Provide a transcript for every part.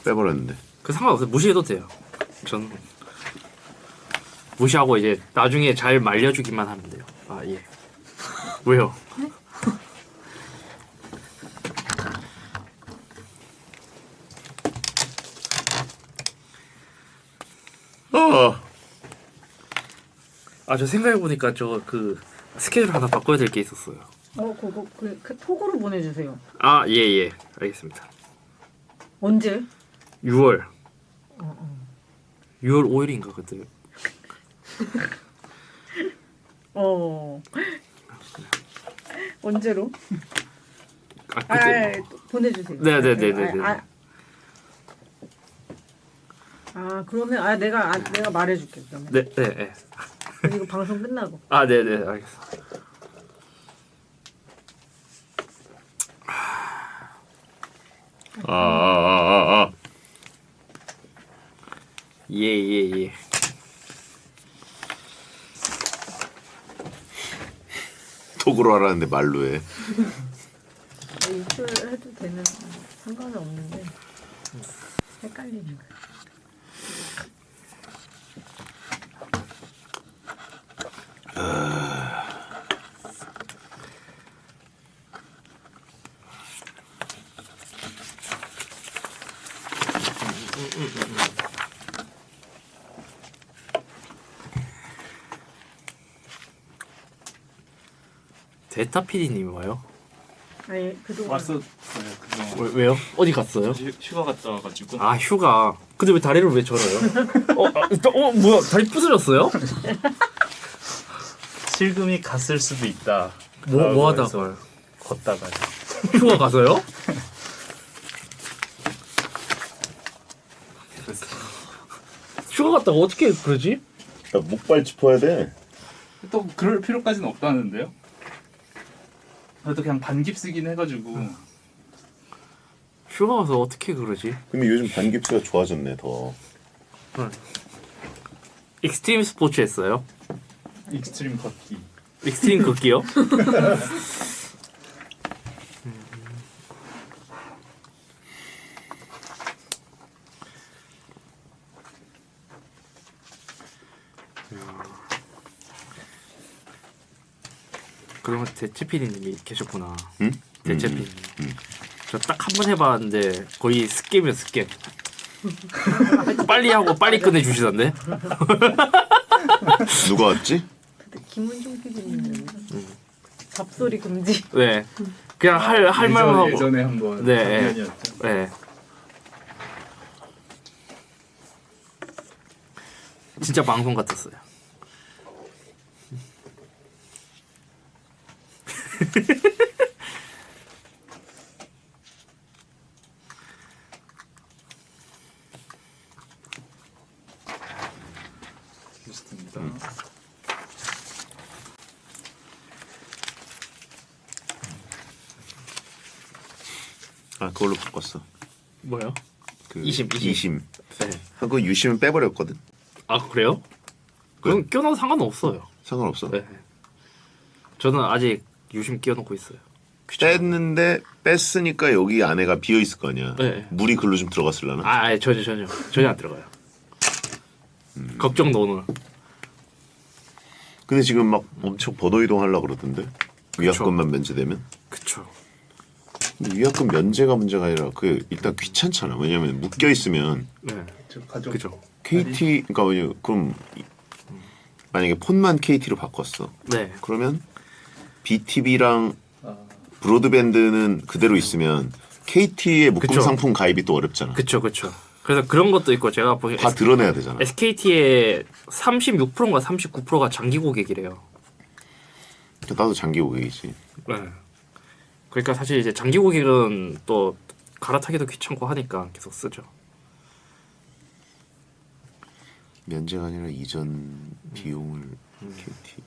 빼버렸는데. 그 상관없어요. 무시해도 돼요. 저는 무시하고 이제 나중에 잘 말려주기만 하면 돼요. 아 예. 왜요? 저 생각해보니까 저 그 스케줄 하나 바꿔야 될 게 있었어요. 그거 그 톡으로 보내주세요. 아 예. 알겠습니다. 언제? 6월 6월 5일인가 그때. 언제로? 그때. 보내주세요. 네네네네. 그러면 내가 말해줄게. 그러면. 네. 이거 방송 끝나고. 네네 알겠습니다. 예. 톡으로 하라는데 말로 해. 입술 해도 되는 상관은 없는데 헷갈리는 거야. 데타 PD님이 와요? 아니 그동안 왔었어요. 그동안 왜요? 어디 갔어요? 휴가 갔다 와가지고. 휴가. 근데 왜 다리를 왜 절어요? 뭐야 다리 부서졌어요? 실금이 갔을 수도 있다. 뭐 하다가 걷다가. 휴가 가서요? 휴가 갔다가 어떻게 그러지? 야, 목발 짚어야 돼. 또 그럴 필요까지는 없다는데요? 그래도 그냥 반깁쓰긴 해가지고. 휴가 가서 어떻게 그러지? 근데 요즘 반깁스가 좋아졌네 더. 익스트림 스포츠 했어요? 익스트림 걷기. 익스트림 걷기요? 그러면 대체피디님이 계셨구나. 응? 대체피디님. 저 딱 한 번 해봤는데 거의 스캠이요 스캠. 빨리 하고 빨리 끝내주시던데. 누가 왔지? 그때 김은중 PD님 잡소리 금지. 네. 그냥 할 말만 하고. 예전에 한번 네. 장면이었죠. 네. 진짜 방송 같았어요. 좋습니다. 그걸로 바꿨어. 뭐요? 그 이심. 네. 그 유심은 빼버렸거든. 그래요? 그럼 껴넣어도 상관없어요. 상관없어. 네. 저는 아직 유심 끼워놓고 있어요. 뺐는데 뺐으니까 여기 안에가 비어 있을 거 아니야. 네. 물이 글로 좀 들어갔을라나? 전혀 안 들어가요. 걱정 노노. 근데 지금 막 엄청 번호 이동하려고 그러던데. 위약금만 면제되면. 그쵸. 근데 위약금 면제가 문제가 아니라 그 일단 귀찮잖아. 왜냐면 묶여 있으면 네. 저 가족. 그죠. KT 그러니까 그럼 만약에 폰만 KT로 바꿨어. 네. 그러면 BTV랑 브로드밴드는 그대로 있으면 KT의 묶음 그쵸. 상품 가입이 또 어렵잖아. 그쵸. 그래서 그런 것도 있고 제가 보기엔 다 드러내야 되잖아. SKT의 36%인가 39%가 장기 고객이래요. 나도 장기 고객이지. 네. 그러니까 사실 이제 장기 고객은 또 갈아타기도 귀찮고 하니까 계속 쓰죠. 면제가 아니라 이전 비용을 KT.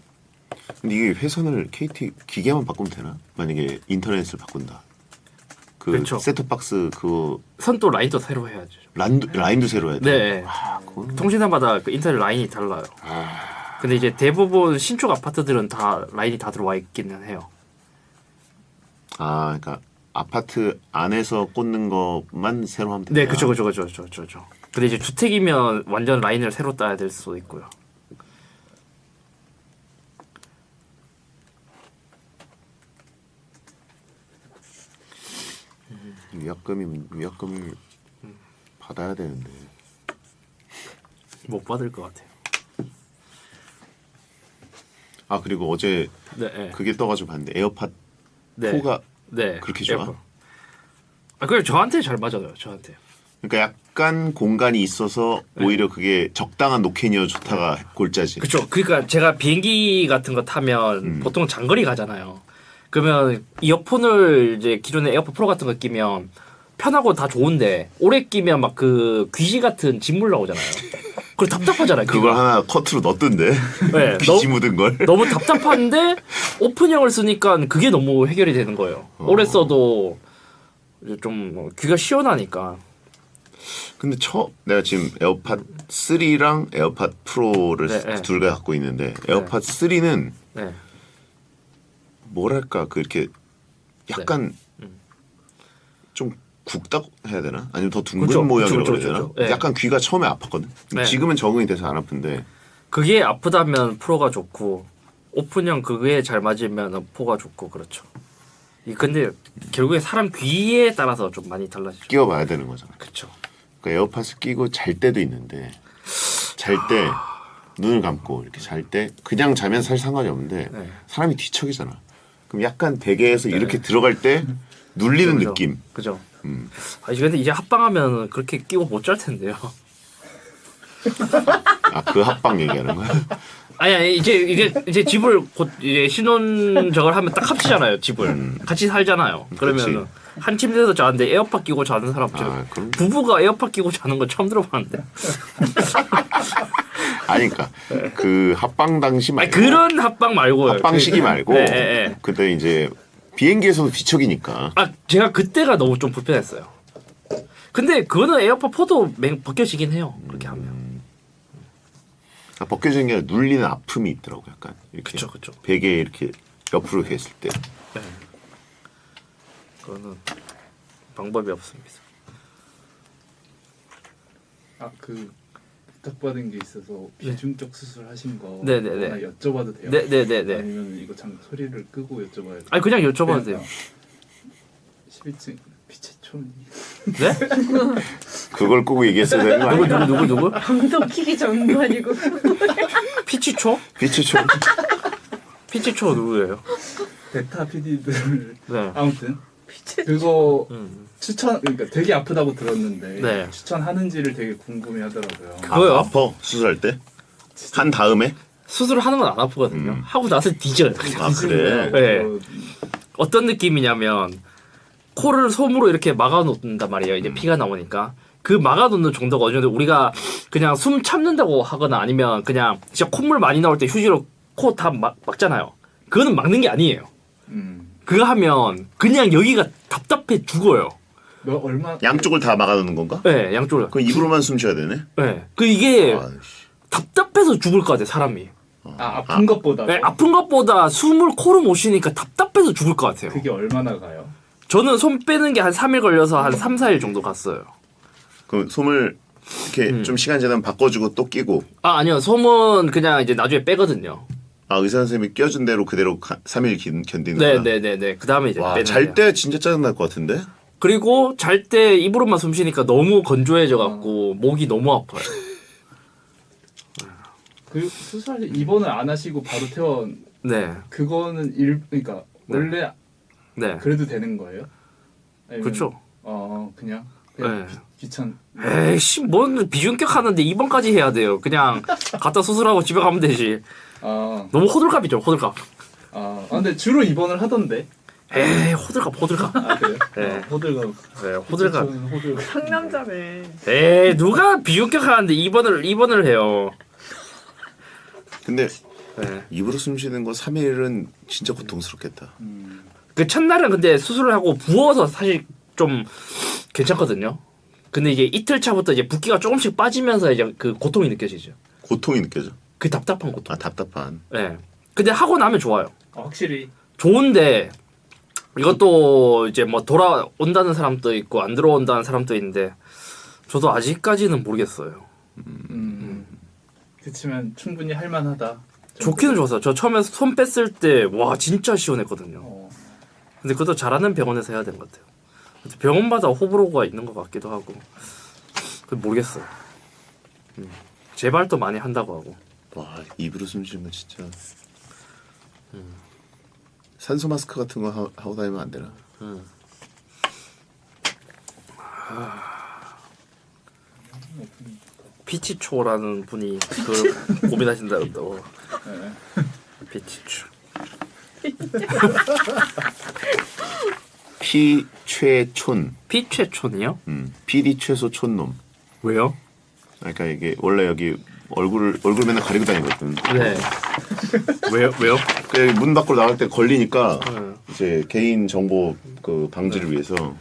근데 이게 회선을 KT 기계만 바꾸면 되나? 만약에 인터넷을 바꾼다. 그쵸. 셋톱박스 그거 선 또 라인도 새로 해야죠. 라인도 새로 해야 돼. 네. 그건 통신사마다 그 인터넷 라인이 달라요. 근데 이제 대부분 신축 아파트들은 다 라인이 다 들어와 있기는 해요. 그러니까 아파트 안에서 꽂는 것만 새로 하면 되나? 네, 그쵸. 근데 이제 주택이면 완전 라인을 새로 따야 될 수도 있고요. 위약금을 받아야 되는데. 못 받을 것 같아요. 아 그리고 어제 네, 그게 떠가지고 봤는데 에어팟 네. 4가 네. 그렇게 좋아? 에어컨. 아, 그래 저한테 잘 맞아요. 저한테. 그러니까 약간 공간이 있어서 오히려 그게 적당한 노캔이어 좋다가 골자지. 그렇죠. 그러니까 제가 비행기 같은 거 타면 보통 장거리 가잖아요. 그러면 이어폰을 이제 기존에 에어팟 프로 같은 거 끼면 편하고 다 좋은데 오래 끼면 막 그 귀지 같은 진물 나오잖아요. 그걸 답답하잖아요. 그걸 하나 커트로 넣었던데. 네, 비지 묻은 걸. 너무 답답한데 오픈형을 쓰니까 그게 너무 해결이 되는 거예요. 오래 써도 이제 좀 귀가 시원하니까. 근데 내가 지금 에어팟 3랑 에어팟 프로를 네. 둘 다 갖고 있는데 에어팟 3는 네. 뭐랄까 그렇게 약간 좀 굵다고 해야 되나? 아니면 더 둥근 그쵸, 모양이라고 그쵸, 해야 되나? 그쵸. 네. 약간 귀가 처음에 아팠거든. 네. 지금은 적응이 돼서 안 아픈데 그게 아프다면 프로가 좋고 오픈형 그게 잘 맞으면 포가 좋고 그렇죠. 근데 결국에 사람 귀에 따라서 좀 많이 달라지죠. 끼워봐야 되는 거잖아. 그렇죠. 그러니까 에어팟을 끼고 잘 때도 있는데 잘 때 눈을 감고 이렇게 잘 때 그냥 자면 사실 상관이 없는데 네. 사람이 뒤척이잖아. 그럼 약간 베개에서 이렇게 들어갈 때 눌리는 그죠. 느낌. 그죠. 아 근데 이제 합방하면 그렇게 끼고 못 잘 텐데요. 아 그 합방 얘기하는 거야? 아니 이제 집을 곧 이제 신혼 저걸 하면 딱 합치잖아요. 집을 같이 살잖아요. 그러면 한 침대에서 자는데 에어팟 끼고 자는 사람 그럼 부부가 에어팟 끼고 자는 건 처음 들어봤는데. 아니 그러니까 그 합방 당시 아니 말고 그런 합방 말고요. 합방 시기 말고 네. 그때 이제 비행기에서도 뒤척이니까 아 제가 그때가 너무 좀 불편했어요. 근데 그거는 에어팟 4도 벗겨지긴 해요. 그렇게 하면. 벗겨지는 게 아니라 눌리는 아픔이 있더라고 약간 이렇게 그쵸. 베개에 이렇게 옆으로 이렇게 했을 때 네. 그거는 방법이 없습니다. 그 부탁받은 게 있어서 비중적 수술하신 거 네네네. 하나 여쭤봐도 돼요? 네네네네. 아니면 이거 소리를 끄고 여쭤봐야 돼요? 아니 그냥 여쭤봐도 돼요. 11층 피체촌 네? 그걸 끄고 얘기했어야 되는 거 아니야? 누구? 방송 키기 전도 아니고. 피치초? 빛이죠. 피치초 누구예요? 베타 PD들 네. 아무튼 그거 음. 그러니까 되게 아프다고 들었는데 네. 추천하는지를 되게 궁금해하더라고요. 그거요? 아파 수술할 때? 한 다음에? 수술을 하는 건 안 아프거든요. 하고 나서 뒤져요. 아 그래? 네. 어떤 느낌이냐면 코를 솜으로 이렇게 막아놓는단 말이에요. 이제 피가 나오니까 그 막아놓는 정도가 어느 정도 우리가 그냥 숨 참는다고 하거나 아니면 그냥 진짜 콧물 많이 나올 때 휴지로 코 다 막잖아요. 그거는 막는 게 아니에요. 그거 하면 그냥 여기가 답답해 죽어요. 얼마 양쪽을 다 막아놓는 건가? 네, 양쪽을. 그럼 입으로만 숨 쉬어야 되네? 네, 이게 아이씨. 답답해서 죽을 것 같아 사람이. 아픈 것보다 네, 아픈 것보다 숨을 코로 못 쉬니까 답답해서 죽을 것 같아요. 그게 얼마나 가요? 저는 손 빼는 게 한 3일 걸려서 한 3, 4일 정도 갔어요. 그럼 솜을 이렇게 좀 시간 지나면 바꿔주고 또 끼고 아니요. 솜은 그냥 이제 나중에 빼거든요. 의사 선생님이 껴준 대로 그대로 3일 견디는 거야? 네네네네. 그 다음에 이제 빼는 잘 거예요. 때 진짜 짜증날 것 같은데? 그리고 잘 때 입으로만 숨 쉬니까 너무 건조해져갖고 목이 너무 아파요. 그 수술 입원을 안 하시고 바로 퇴원 네. 그거는 그러니까 원래 네. 그래도 되는 거예요? 아니면- 그렇죠. 그냥 네. 귀찮. 에이씨, 뭔 비중격 하는데 입원까지 해야 돼요. 그냥 갔다 수술하고 집에 가면 되지. 아, 너무 호들갑이죠, 호들갑. 근데 주로 입원을 하던데. 에이, 호들갑. 아 그래요? 네. 호들갑. 네, 호들갑. 호들갑. 상남자네. 에이, 누가 비중격 하는데 입원을 해요. 근데 네. 입으로 숨 쉬는 거 3일은 진짜 고통스럽겠다. 그 첫날은 근데 수술을 하고 부어서 사실 좀 괜찮거든요. 근데 이제 이틀 차부터 이제 붓기가 조금씩 빠지면서 이제 그 고통이 느껴지죠. 고통이 느껴져? 그 답답한 고통. 아 답답한. 네. 근데 하고 나면 좋아요. 확실히. 좋은데 이것도 이제 뭐 돌아온다는 사람도 있고 안 들어온다는 사람도 있는데 저도 아직까지는 모르겠어요. 그치만 충분히 할만하다. 좋기는 좋았어요. 저 처음에 손 뺐을 때 와 진짜 시원했거든요. 어. 근데 그것도 잘하는 병원에서 해야 되는 것 같아요. 병원마다 호불호가 있는 것 같기도 하고 모르겠어요. 재발도 많이 한다고 하고. 와 입으로 숨 쉬는 거 진짜. 산소 마스크 같은 거 하고 다니면 안 되나? 피치초라는 분이 그 고민하신다고. 네. 피치초. 피최촌. 피최촌이요? 피디 최소 촌놈. 왜요? 그러니까 이게 원래 여기 얼굴 맨날 가리고 다니거든. 네. 왜요? 그 문 밖으로 나갈 때 걸리니까 네. 이제 개인 정보 그 방지를 위해서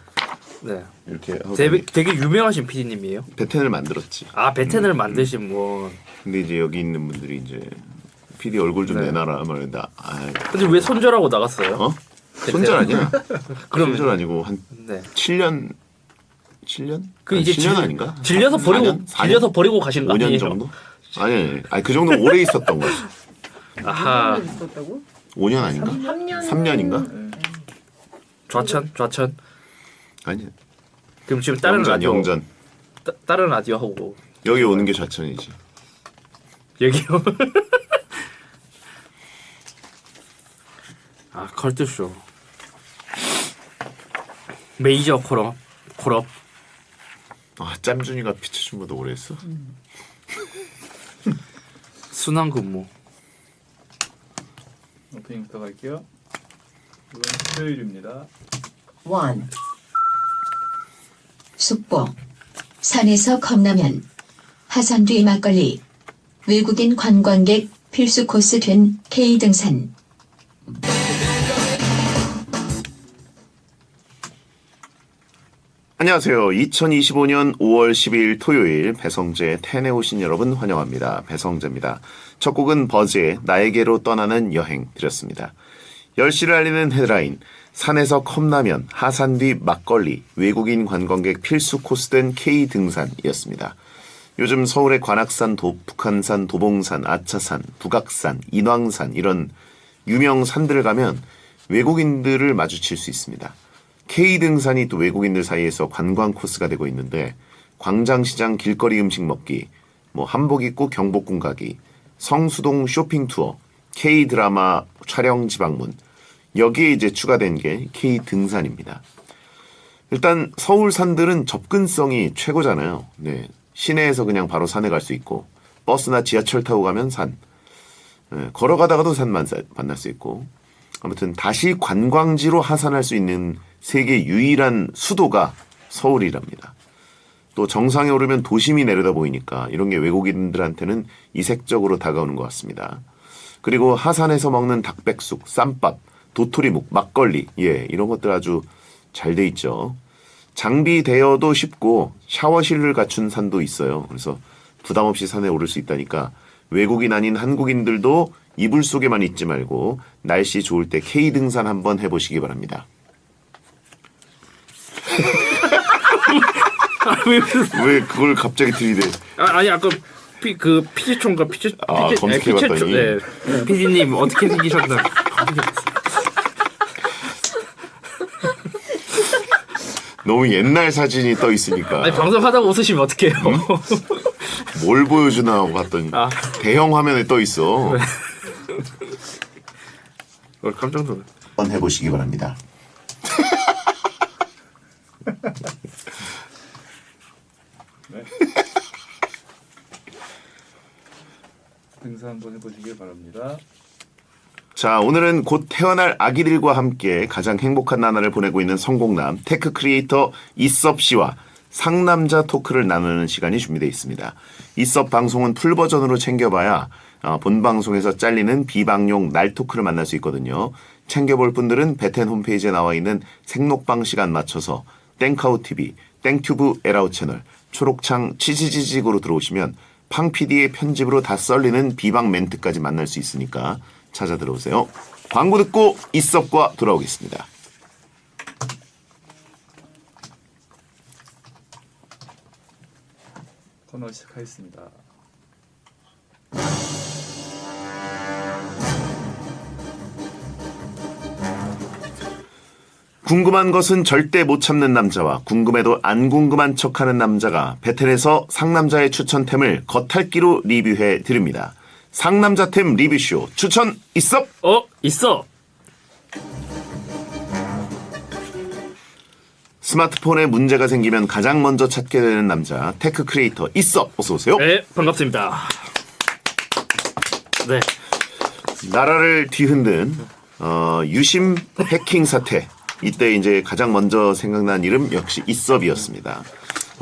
네. 이렇게 하고 되게 유명하신 PD님이에요? 베텐을 만들었지. 아 베텐을 만드신 분. 근데 이제 여기 있는 분들이 이제 PD 얼굴 좀 네. 내놔라 말인데 근데 왜 손절하고 나갔어요? 어? 손절 아니야? 그럼- 손절 아니고 한 네. 7년 그 이제 7년 아닌가? 질려서 버리고 4년? 4년? 질려서 버리고 가신 거 5년 아니에요? 정도? 아니 그 정도 오래 있었던 거지. 아하. 3년 있었다고? 5년 아닌가? 3년 3년인가? 좌천. 아니. 그럼 지금 다른 라디오 영전. 다른 라디오 하고 여기 오는 게 좌천이지. 여기요. 아 컬투쇼. 메이저 콜업. 짬준이가 피치춤보다 오래 했어? 순환 근무. 오프닝부터 갈게요. 이건 수요일입니다. 1. 숙보 산에서 컵라면 하산뒤 막걸리 외국인 관광객 필수 코스 된 K등산 안녕하세요. 2025년 5월 12일 토요일 배성재 텐에 오신 여러분 환영합니다. 배성재입니다. 첫 곡은 버즈의 나에게로 떠나는 여행 드렸습니다. 10시를 알리는 헤드라인 산에서 컵라면, 하산 뒤 막걸리, 외국인 관광객 필수 코스된 K등산이었습니다. 요즘 서울의 관악산, 북한산, 도봉산, 아차산, 북악산, 인왕산 이런 유명 산들을 가면 외국인들을 마주칠 수 있습니다. K등산이 또 외국인들 사이에서 관광 코스가 되고 있는데 광장시장 길거리 음식 먹기, 뭐 한복 입고 경복궁 가기, 성수동 쇼핑 투어, K드라마 촬영 지방문 여기에 이제 추가된 게 K등산입니다. 일단 서울 산들은 접근성이 최고잖아요. 네, 시내에서 그냥 바로 산에 갈 수 있고 버스나 지하철 타고 가면 산, 걸어가다가도 산 만날 수 있고 아무튼 다시 관광지로 하산할 수 있는 세계 유일한 수도가 서울이랍니다. 또 정상에 오르면 도심이 내려다 보이니까 이런 게 외국인들한테는 이색적으로 다가오는 것 같습니다. 그리고 하산에서 먹는 닭백숙, 쌈밥, 도토리묵, 막걸리 이런 것들 아주 잘 돼 있죠. 장비 대여도 쉽고 샤워실을 갖춘 산도 있어요. 그래서 부담 없이 산에 오를 수 있다니까 외국인 아닌 한국인들도 이불 속에만 있지 말고 날씨 좋을 때 K등산 한번 해보시기 바랍니다. 왜 그걸 갑자기 들이대? 아니 아까 피지총과 검색해봤더니. 네. 피디님 어떻게 생기셨나? 너무 옛날 사진이 떠 있으니까 아니 방송하다가 웃으시면 어떡해요? 뭘 보여주나 하고 봤더니 대형 화면에 떠 있어. 깜짝 놀랐. 한번 해보시기 바랍니다. 네. 등산 한번 해보시길 바랍니다. 자, 오늘은 곧 태어날 아기들과 함께 가장 행복한 나날을 보내고 있는 성공남 테크 크리에이터 이섭 씨와 상남자 토크를 나누는 시간이 준비되어 있습니다. 이섭 방송은 풀 버전으로 챙겨봐야 본 방송에서 잘리는 비방용 날 토크를 만날 수 있거든요. 챙겨볼 분들은 베텐 홈페이지에 나와 있는 생록방 시간 맞춰서 땡카우 TV, 땡튜브 에라우 채널, 초록창 치지지직으로 들어오시면 팡PD의 편집으로 다 썰리는 비방 멘트까지 만날 수 있으니까 찾아 들어오세요. 광고 듣고 이섭과 돌아오겠습니다. 코너 시작하겠습니다. 궁금한 것은 절대 못 참는 남자와 궁금해도 안 궁금한 척하는 남자가 배틀에서 상남자의 추천템을 겉핥기로 리뷰해 드립니다. 상남자템 리뷰쇼 추천 있어? 있어. 스마트폰에 문제가 생기면 가장 먼저 찾게 되는 남자 테크 크리에이터 있어. 어서 오세요. 네, 반갑습니다. 네. 나라를 뒤흔든 유심 해킹 사태. 이때 이제 가장 먼저 생각난 이름 역시 이섭이었습니다.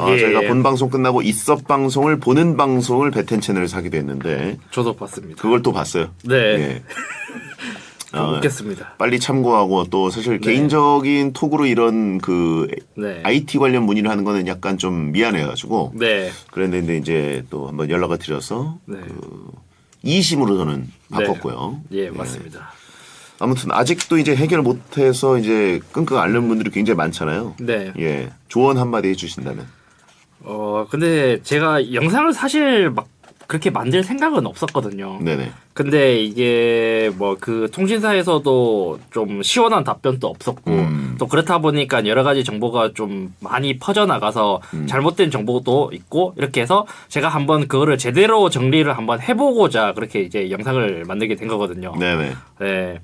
예. 저희가 본 방송 끝나고 이섭 방송을 보는 방송을 베텐 채널에서 하게 됐는데 저도 봤습니다. 그걸 또 봤어요. 네. 예. 웃겠습니다. 빨리 참고하고 또 사실 개인적인 톡으로 이런 그 네. IT 관련 문의를 하는 거는 약간 좀 미안해가지고 네. 그랬는데 이제 또 한번 연락을 드려서 네. 이심으로 저는 바꿨고요. 예, 맞습니다. 아무튼 아직도 이제 해결 못해서 이제 끙끙 앓는 분들이 굉장히 많잖아요. 네. 예, 조언 한마디 해주신다면. 근데 제가 영상을 사실 막 그렇게 만들 생각은 없었거든요. 네네. 근데 이게 뭐 그 통신사에서도 좀 시원한 답변도 없었고 또 그렇다 보니까 여러 가지 정보가 좀 많이 퍼져나가서 잘못된 정보도 있고 이렇게 해서 제가 한번 그거를 제대로 정리를 한번 해보고자 그렇게 이제 영상을 만들게 된 거거든요. 네네. 네.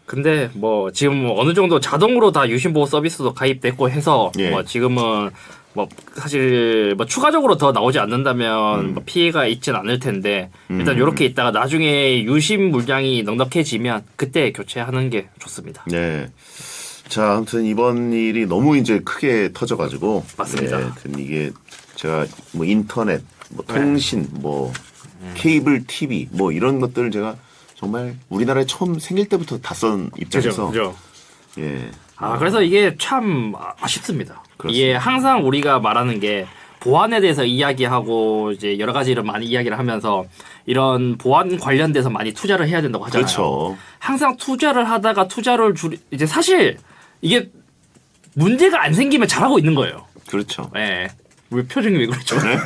근데 뭐 지금 어느 정도 자동으로 다 유심보호 서비스도 가입됐고 해서 예. 뭐 지금은 뭐 사실 뭐 추가적으로 더 나오지 않는다면 뭐 피해가 있진 않을 텐데 일단 이렇게 있다가 나중에 유심 물량이 넉넉해지면 그때 교체하는 게 좋습니다. 네. 자, 아무튼 이번 일이 너무 이제 크게 터져가지고. 맞습니다. 네, 이게 제가 뭐 인터넷, 뭐 통신, 뭐 케이블 TV, 뭐 이런 것들을 제가 정말 우리나라에 처음 생길 때부터 다 쓴 입장에서. 그죠? 예. 그래서 이게 참 아쉽습니다. 그렇습니다. 이게 항상 우리가 말하는 게 보안에 대해서 이야기하고 이제 여러 가지를 많이 이야기를 하면서 이런 보안 관련돼서 많이 투자를 해야 된다고 하잖아요. 그렇죠. 항상 투자를 하다가 투자를 이제 사실 이게 문제가 안 생기면 잘하고 있는 거예요. 그렇죠. 예. 왜 표정이 왜 그렇죠? 네?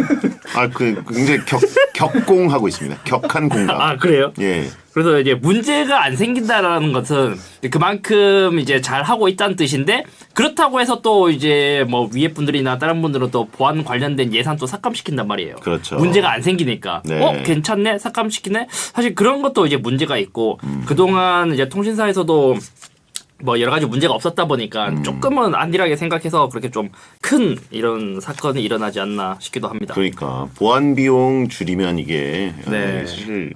굉장히 격공하고 있습니다. 격한 공감. 그래요? 예. 그래서 이제 문제가 안 생긴다라는 것은 그만큼 이제 잘 하고 있다는 뜻인데 그렇다고 해서 또 이제 뭐 위에 분들이나 다른 분들은 또 보안 관련된 예산 또 삭감시킨단 말이에요. 그렇죠. 문제가 안 생기니까. 네. 괜찮네? 삭감시키네? 사실 그런 것도 이제 문제가 있고 그동안 이제 통신사에서도 뭐 여러 가지 문제가 없었다 보니까 조금은 안일하게 생각해서 그렇게 좀 큰 이런 사건이 일어나지 않나 싶기도 합니다. 그러니까 보안 비용 줄이면 이게 네. 사실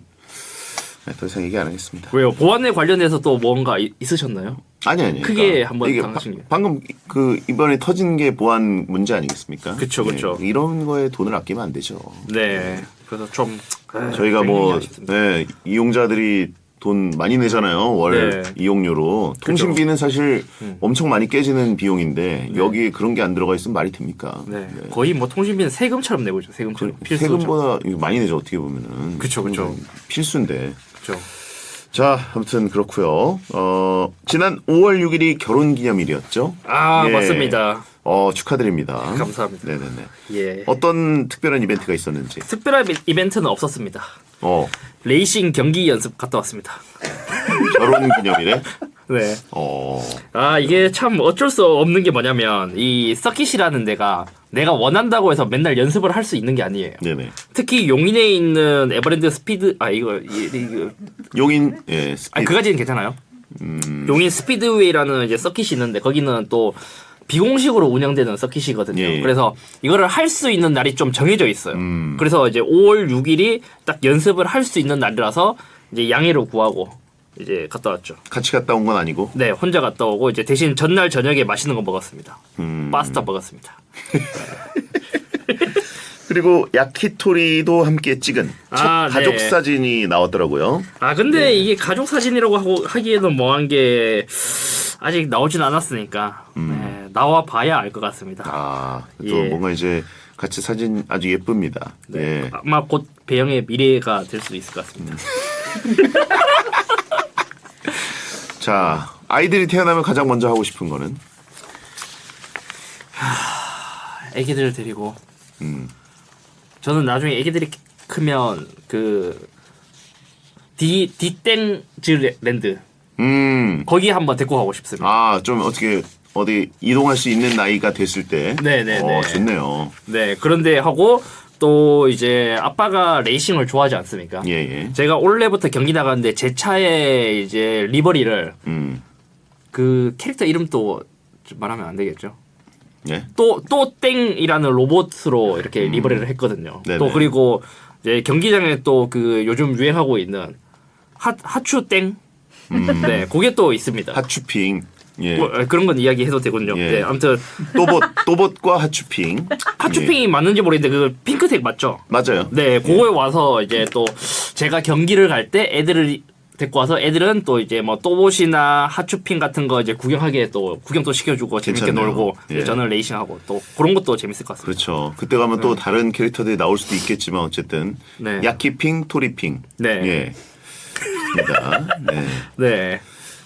더 이상 얘기 안 하겠습니다. 왜요? 보안에 관련해서 또 뭔가 있으셨나요? 아니. 크게 한번 이게 당하신 게. 방금 그 이번에 터진 게 보안 문제 아니겠습니까? 그쵸. 이런 거에 돈을 아끼면 안 되죠. 네. 그래서 좀 저희가 뭐 아쉽습니다. 이용자들이 돈 많이 내잖아요. 월 네. 이용료로. 통신비는 사실 엄청 많이 깨지는 비용인데 여기에 그런 게 안 들어가 있으면 말이 됩니까? 네. 거의 뭐 통신비는 세금처럼 내고 있죠. 세금처럼. 필수죠. 세금보다 이거 많이 내죠. 어떻게 보면은. 그쵸. 필수인데. 그렇죠. 자, 아무튼 그렇고요. 지난 5월 6일이 결혼 기념일이었죠? 예. 맞습니다. 축하드립니다. 감사합니다. 네네네. 예. 어떤 특별한 이벤트가 있었는지. 특별한 이벤트는 없었습니다. 레이싱 경기 연습 갔다 왔습니다. 결혼 기념일에. 네. 어. 이게 참 어쩔 수 없는 게 뭐냐면 이 서킷이라는 데가 내가 원한다고 해서 맨날 연습을 할 수 있는 게 아니에요. 네네. 특히 용인에 있는 에버랜드 스피드 이거 용인 스피드. 그까지는 괜찮아요. 용인 스피드웨이라는 이제 서킷이 있는데 거기는 또 비공식으로 운영되는 서킷이거든요. 예. 그래서 이거를 할 수 있는 날이 좀 정해져 있어요. 그래서 이제 5월 6일이 딱 연습을 할 수 있는 날이라서 이제 양해를 구하고 이제 갔다 왔죠. 같이 갔다 온 건 아니고. 네, 혼자 갔다 오고 이제 대신 전날 저녁에 맛있는 거 먹었습니다. 파스타 먹었습니다. 그리고 야키토리도 함께 찍은 첫 가족 네. 사진이 나왔더라고요. 근데 이게 가족 사진이라고 하기에는 뭐한 게 아직 나오진 않았으니까 네, 나와 봐야 알 것 같습니다. 또 예. 뭔가 이제 같이 사진 아주 예쁩니다. 예. 아마 곧 배영의 미래가 될 수도 있을 것 같습니다. 자, 아이들이 태어나면 가장 먼저 하고 싶은 거는? 애기들 데리고 저는 나중에 애기들이 크면 그 디땡즈랜드 거기 한번 데리고 가고 싶습니다. 아, 좀 어떻게 어디 이동할 수 있는 나이가 됐을 때. 네네네. 좋네요. 네, 그런데 하고 또 이제 아빠가 레이싱을 좋아하지 않습니까? 예, 예. 제가 올해부터 경기 나가는데 제 차에 이제 리버리를 그 캐릭터 이름 또 말하면 안 되겠죠? 예. 또 땡이라는 로봇으로 이렇게 리버리를 했거든요. 네네. 또 그리고 이제 경기장에 또 그 요즘 유행하고 있는 하추 땡. 네, 그게 또 있습니다. 하추핑. 예. 뭐, 그런 건 이야기해도 되군요. 예. 네, 아무튼 또봇과 하추핑. 하추핑이 맞는지 모르겠는데 그 핑크색 맞죠? 맞아요. 네, 그거에 와서 이제 또 제가 경기를 갈 때 애들을 데리고 와서 애들은 또 이제 뭐 또봇이나 하추핑 같은 거 이제 구경하게 또 구경 또 시켜주고 재밌게 괜찮네요. 놀고 예. 저는 레이싱하고 또 그런 것도 재밌을 것 같습니다. 그렇죠. 그때 가면 또 다른 캐릭터들이 나올 수도 있겠지만 어쨌든 네. 야키핑, 토리핑. 네. 예. 좋습니다. 네. 네.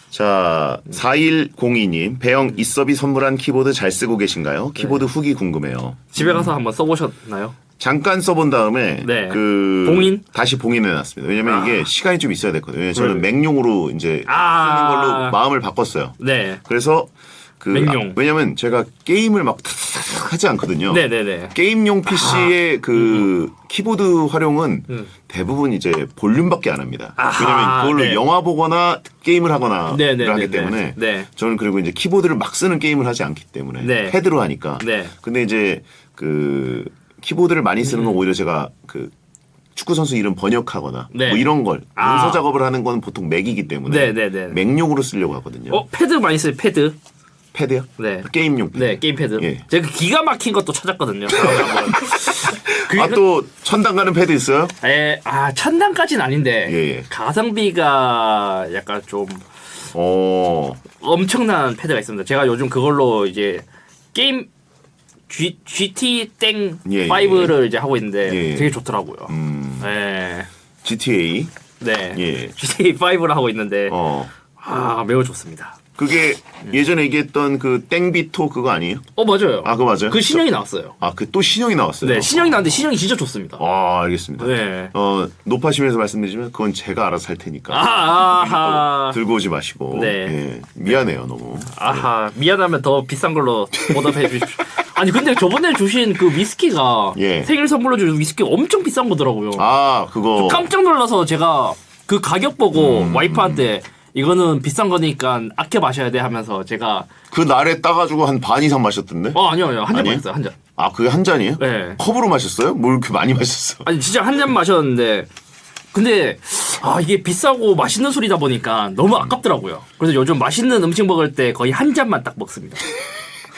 자, 4102님, 배영 이섭이 선물한 키보드 잘 쓰고 계신가요? 키보드 후기 궁금해요. 집에 가서 한번 써보셨나요? 잠깐 써본 다음에 네. 그 봉인? 다시 봉인해놨습니다. 왜냐면 이게 시간이 좀 있어야 됐거든요. 왜냐면 저는 네. 맥용으로 이제 쓰는 걸로 마음을 바꿨어요. 네. 그래서 그 맥용. 왜냐면 제가 게임을 막 탁탁탁 하지 않거든요. 네네네. 게임용 PC의 그 키보드 활용은 음. 대부분 이제 볼륨밖에 안 합니다. 아하, 왜냐면 그걸로 네. 영화 보거나 게임을 하거나 네네네네. 하기 때문에 네. 저는 그리고 이제 키보드를 막 쓰는 게임을 하지 않기 때문에 네. 패드로 하니까. 네. 근데 이제 그 키보드를 많이 쓰는 건 오히려 제가 그 축구 선수 이름 번역하거나 네. 뭐 이런 걸 아. 문서 작업을 하는 건 보통 맥이기 때문에 네네네. 맥용으로 쓰려고 하거든요. 패드 많이 써요, 패드. 패드요? 네. 게임용 패드. 네, 게임 패드. 예. 제가 기가 막힌 것도 찾았거든요. 아, 또 천당 가는 패드 있어요? 천단까지는 아닌데 예, 예. 가성비가 약간 좀 엄청난 패드가 있습니다. 제가 요즘 그걸로 이제 게임 GT 땡 예, 5를 이제 하고 있는데 예. 되게 좋더라고요. 네. GTA. 네. 예. GTA 5를 하고 있는데 매우 좋습니다. 그게 예전에 얘기했던 그 땡비토 그거 아니에요? 맞아요. 아, 그거 맞아요? 그 신형이 나왔어요. 아, 그 또 신형이 나왔어요? 네, 신형이 나왔는데 신형이 진짜 좋습니다. 알겠습니다. 네. 높아시면서 말씀드리면 그건 제가 알아서 할 테니까. 아하. 들고 오지 마시고. 네. 예, 미안해요, 너무. 아하, 미안하면 더 비싼 걸로 보답해 주십시오. 아니 근데 저번에 주신 그 위스키가 예. 생일 선물로 주신 위스키가 엄청 비싼 거더라고요. 그거. 깜짝 놀라서 제가 그 가격 보고 와이프한테 이거는 비싼 거니까 아껴 마셔야 돼 하면서 제가 그 날에 따가지고 한 반 이상 마셨던데? 아니요 한 잔 아니에요? 마셨어요, 한 잔. 그게 한 잔이에요? 네. 컵으로 마셨어요? 뭘 이렇게 많이 마셨어? 아니 진짜 한 잔 마셨는데 근데 이게 비싸고 맛있는 술이다 보니까 너무 아깝더라고요. 그래서 요즘 맛있는 음식 먹을 때 거의 한 잔만 딱 먹습니다.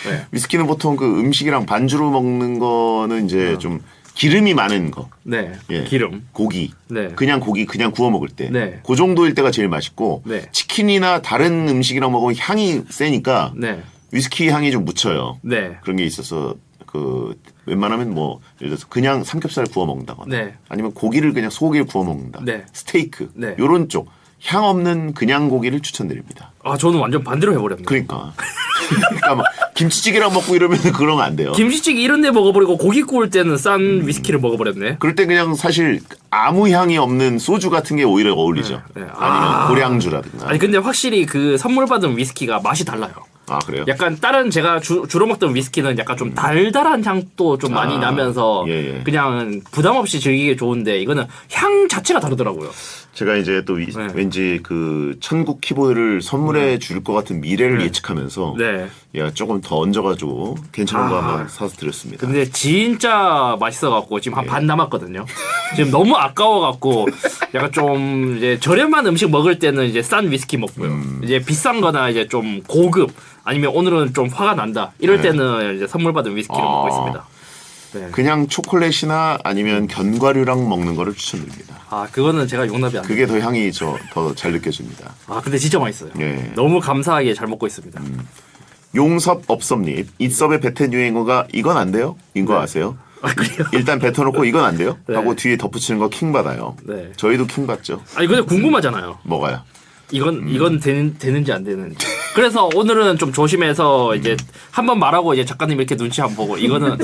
네. 위스키는 보통 그 음식이랑 반주로 먹는 거는 이제 좀 기름이 많은 거. 네. 예. 기름. 고기. 네. 그냥 고기 그냥 구워 먹을 때. 네. 그 정도일 때가 제일 맛있고 네. 치킨이나 다른 음식이랑 먹으면 향이 세니까 네. 위스키 향이 좀 묻혀요. 네. 그런 게 있어서 그 웬만하면 뭐 예를 들어서 그냥 삼겹살 구워 먹는다거나 네. 아니면 고기를 그냥 소고기를 구워 먹는다. 네. 스테이크. 네. 요런 쪽 향 없는 그냥 고기를 추천드립니다. 저는 완전 반대로 해버렸네요. 그러니까. 그러니까 막 김치찌개랑 먹고 이러면 그런 거 안 돼요. 김치찌개 이런 데 먹어버리고 고기 구울 때는 싼 위스키를 먹어버렸네. 그럴 때 그냥 사실 아무 향이 없는 소주 같은 게 오히려 어울리죠. 네, 네. 아니면 고량주라든가. 아니 근데 확실히 그 선물 받은 위스키가 맛이 달라요. 그래요? 약간 다른 제가 주로 먹던 위스키는 약간 좀 달달한 향도 좀 많이 나면서 예. 그냥 부담 없이 즐기기 좋은데 이거는 향 자체가 다르더라고요. 제가 이제 또 왠지 그 천국 키보드를 선물해 줄 것 같은 미래를 예측하면서 네. 얘가 조금 더 얹어가지고 괜찮은 거 한번 사서 드렸습니다. 근데 진짜 맛있어갖고 지금 한 반 남았거든요. 지금 너무 아까워갖고 약간 좀 이제 저렴한 음식 먹을 때는 이제 싼 위스키 먹고요. 이제 비싼 거나 이제 좀 고급 아니면 오늘은 좀 화가 난다 이럴 때는 이제 선물 받은 위스키를 먹고 있습니다. 네. 그냥 초콜릿이나 아니면 견과류랑 먹는 거를 추천드립니다. 그거는 제가 용납이 안 돼요. 그게 더 향이 더 잘 느껴집니다. 근데 진짜 맛있어요. 예. 너무 감사하게 잘 먹고 있습니다. 용섭 업섭님, 이섭의 베텐 유행어가 이건 안 돼요? 인 거 아세요? 그래요? 일단 뱉어놓고 이건 안 돼요? 네. 하고 뒤에 덧붙이는 거 킹 받아요. 네. 저희도 킹 받죠. 근데 궁금하잖아요. 뭐가요? 이건 되는지 안 되는지. 그래서 오늘은 좀 조심해서 이제 한번 말하고 이제 작가님 이렇게 눈치 한번 보고 이거는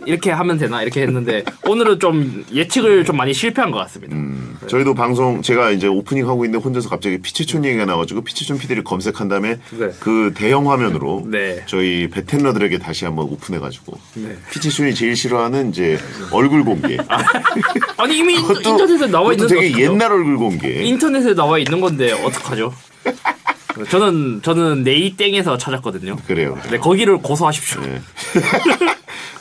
이렇게 하면 되나 이렇게 했는데 오늘은 좀 예측을 좀 많이 실패한 것 같습니다. 저희도 방송 제가 이제 오프닝 하고 있는데 혼자서 갑자기 피치촌 얘기가 나와가지고 피치촌 PD를 검색한 다음에 네. 그 대형 화면으로 네. 저희 베텐러들에게 다시 한번 오픈해가지고 네. 피치촌이 제일 싫어하는 이제 얼굴 공개. 아니 이미 그것도- 인터넷에 나와 그것도 있는 되게 어떡해요? 옛날 얼굴 공개. 인터넷에 나와 있는 건데 어떡하죠? 저는 네이땡에서 찾았거든요. 그래요. 네, 거기를 고소하십시오. 네.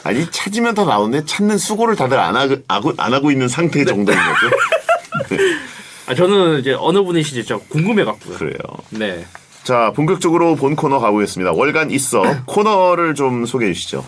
아니 찾으면 다 나오는데 찾는 수고를 다들 안 하고 있는 상태 정도인 거죠. 아, 저는 이제 어느 분이신지 진짜 궁금해갖고요. 그래요. 네. 자 본격적으로 본 코너 가보겠습니다. 월간 있어 코너를 좀 소개해 주시죠.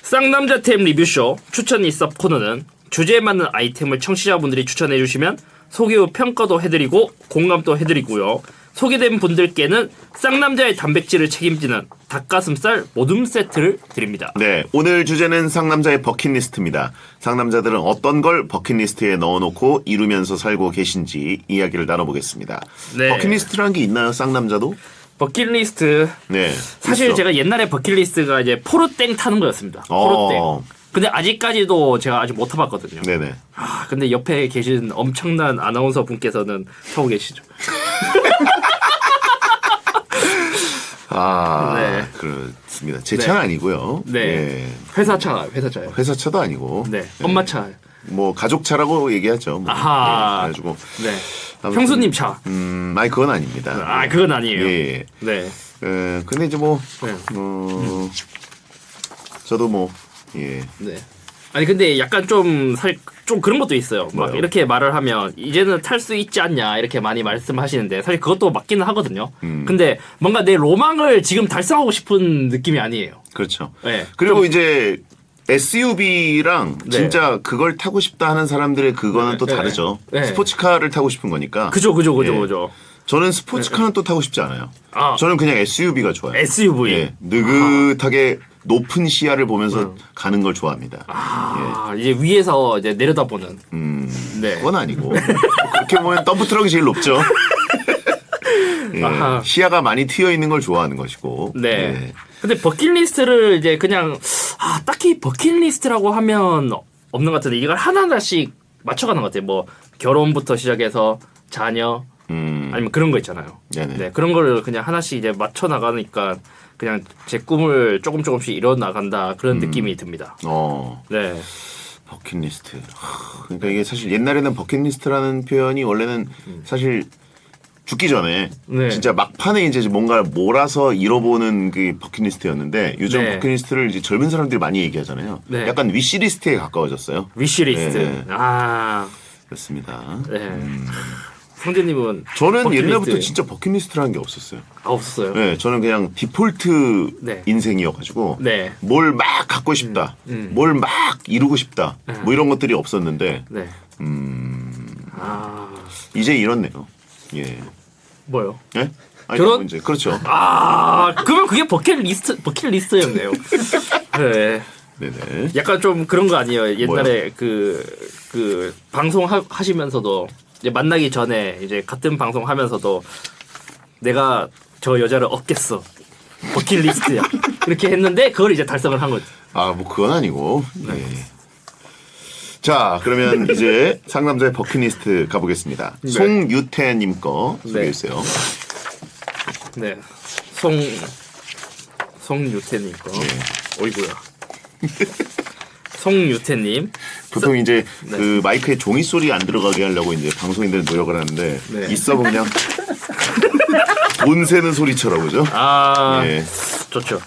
쌍남자템 리뷰쇼 추천 있어 코너는 주제에 맞는 아이템을 청취자분들이 추천해 주시면 소개 후 평가도 해드리고 공감도 해드리고요. 소개된 분들께는 쌍남자의 단백질을 책임지는 닭가슴살 모둠 세트를 드립니다. 네, 오늘 주제는 상남자의 버킷리스트입니다. 상남자들은 어떤 걸 버킷리스트에 넣어놓고 이루면서 살고 계신지 이야기를 나눠보겠습니다. 네. 버킷리스트라는 게 있나요, 쌍남자도? 버킷리스트 네. 사실 있어. 제가 옛날에 버킷리스트가 이제 포르땡 타는 거였습니다. 포르땡. 근데 아직까지도 제가 아직 못 타봤거든요. 네네. 아 근데 옆에 계신 엄청난 아나운서 분께서는 타고 계시죠. 아, 네. 그렇습니다. 제 네. 차는 아니고요. 네. 예. 회사차요. 회사 차도 아니고. 네. 엄마 차. 뭐 가족 차라고 얘기하죠. 뭐. 아하. 네, 그래가지고. 네. 아무튼, 형수님 차. 아니 그건 아닙니다. 아 그건 아니에요. 예. 네. 근데 이제 뭐, 네. 저도 뭐, 예. 네. 아니 근데 약간 좀 그런 것도 있어요. 막 뭐요? 이렇게 말을 하면 이제는 탈 수 있지 않냐 이렇게 많이 말씀하시는데 사실 그것도 맞기는 하거든요. 근데 뭔가 내 로망을 지금 달성하고 싶은 느낌이 아니에요. 그렇죠. 네. 그리고 이제 SUV랑 네. 진짜 그걸 타고 싶다 하는 사람들의 그거는 네, 또 네. 다르죠. 네. 스포츠카를 타고 싶은 거니까. 그죠. 예. 저는 스포츠카는 또 타고 싶지 않아요. 아. 저는 그냥 SUV가 좋아요. SUV. 예. 느긋하게 높은 시야를 보면서 가는 걸 좋아합니다. 아, 이제 위에서 이제 내려다보는. 네. 그건 아니고. 그렇게 보면 덤프트럭이 제일 높죠. 예. 아하. 시야가 많이 트여 있는 걸 좋아하는 것이고. 네. 예. 근데 버킷리스트를 이제 그냥 딱히 버킷리스트라고 하면 없는 것 같은데 이걸 하나하나씩 맞춰가는 것 같아요. 뭐 결혼부터 시작해서 자녀 아니면 그런 거 있잖아요. 네네. 네, 그런 거를 그냥 하나씩 이제 맞춰 나가니까 그냥 제 꿈을 조금씩 이뤄 나간다 그런 느낌이 듭니다. 네. 버킷리스트. 그러니까 이게 사실 옛날에는 버킷리스트라는 표현이 원래는 사실 죽기 전에 네. 진짜 막판에 이제 뭔가 몰아서 잃어보는 그 버킷리스트였는데 요즘 네. 버킷리스트를 이제 젊은 사람들이 많이 얘기하잖아요. 네. 약간 위시리스트에 가까워졌어요. 위시리스트. 네. 아, 그렇습니다. 네. 성재님은 저는 버킷리스트. 옛날부터 진짜 버킷리스트라는 게 없었어요. 없었어요. 네, 저는 그냥 디폴트 네. 인생이어가지고 네. 뭘 막 갖고 싶다, 뭘 막 이루고 싶다, 뭐 이런 것들이 없었는데 네. 아, 이제 이렇네요. 예. 뭐요? 예? 아니, 결혼? 뭐 이제 그렇죠. 아, 그러면 그게 버킷리스트였네요. 네. 네네. 약간 좀 그런 거 아니에요? 옛날에 그 방송 하시면서도 이제 만나기 전에 이제 같은 방송 하면서도 내가 저 여자를 얻겠어. 버킷리스트야. 이렇게 했는데 그걸 이제 달성을 한 거지. 아, 뭐 그건 아니고. 네. 자, 그러면 이제 상남자의 버킷리스트 가보겠습니다. 네. 송유태님 거 소개해 주세요. 네. 송유태님 거. 네. 어이구야. 송유태님. 보통 이제 네. 그 마이크에 종이 소리 안 들어가게 하려고 이제 방송인들은 노력을 하는데 네. 있어 그냥 돈 세는 소리처럼 그죠? 아, 예. 좋죠.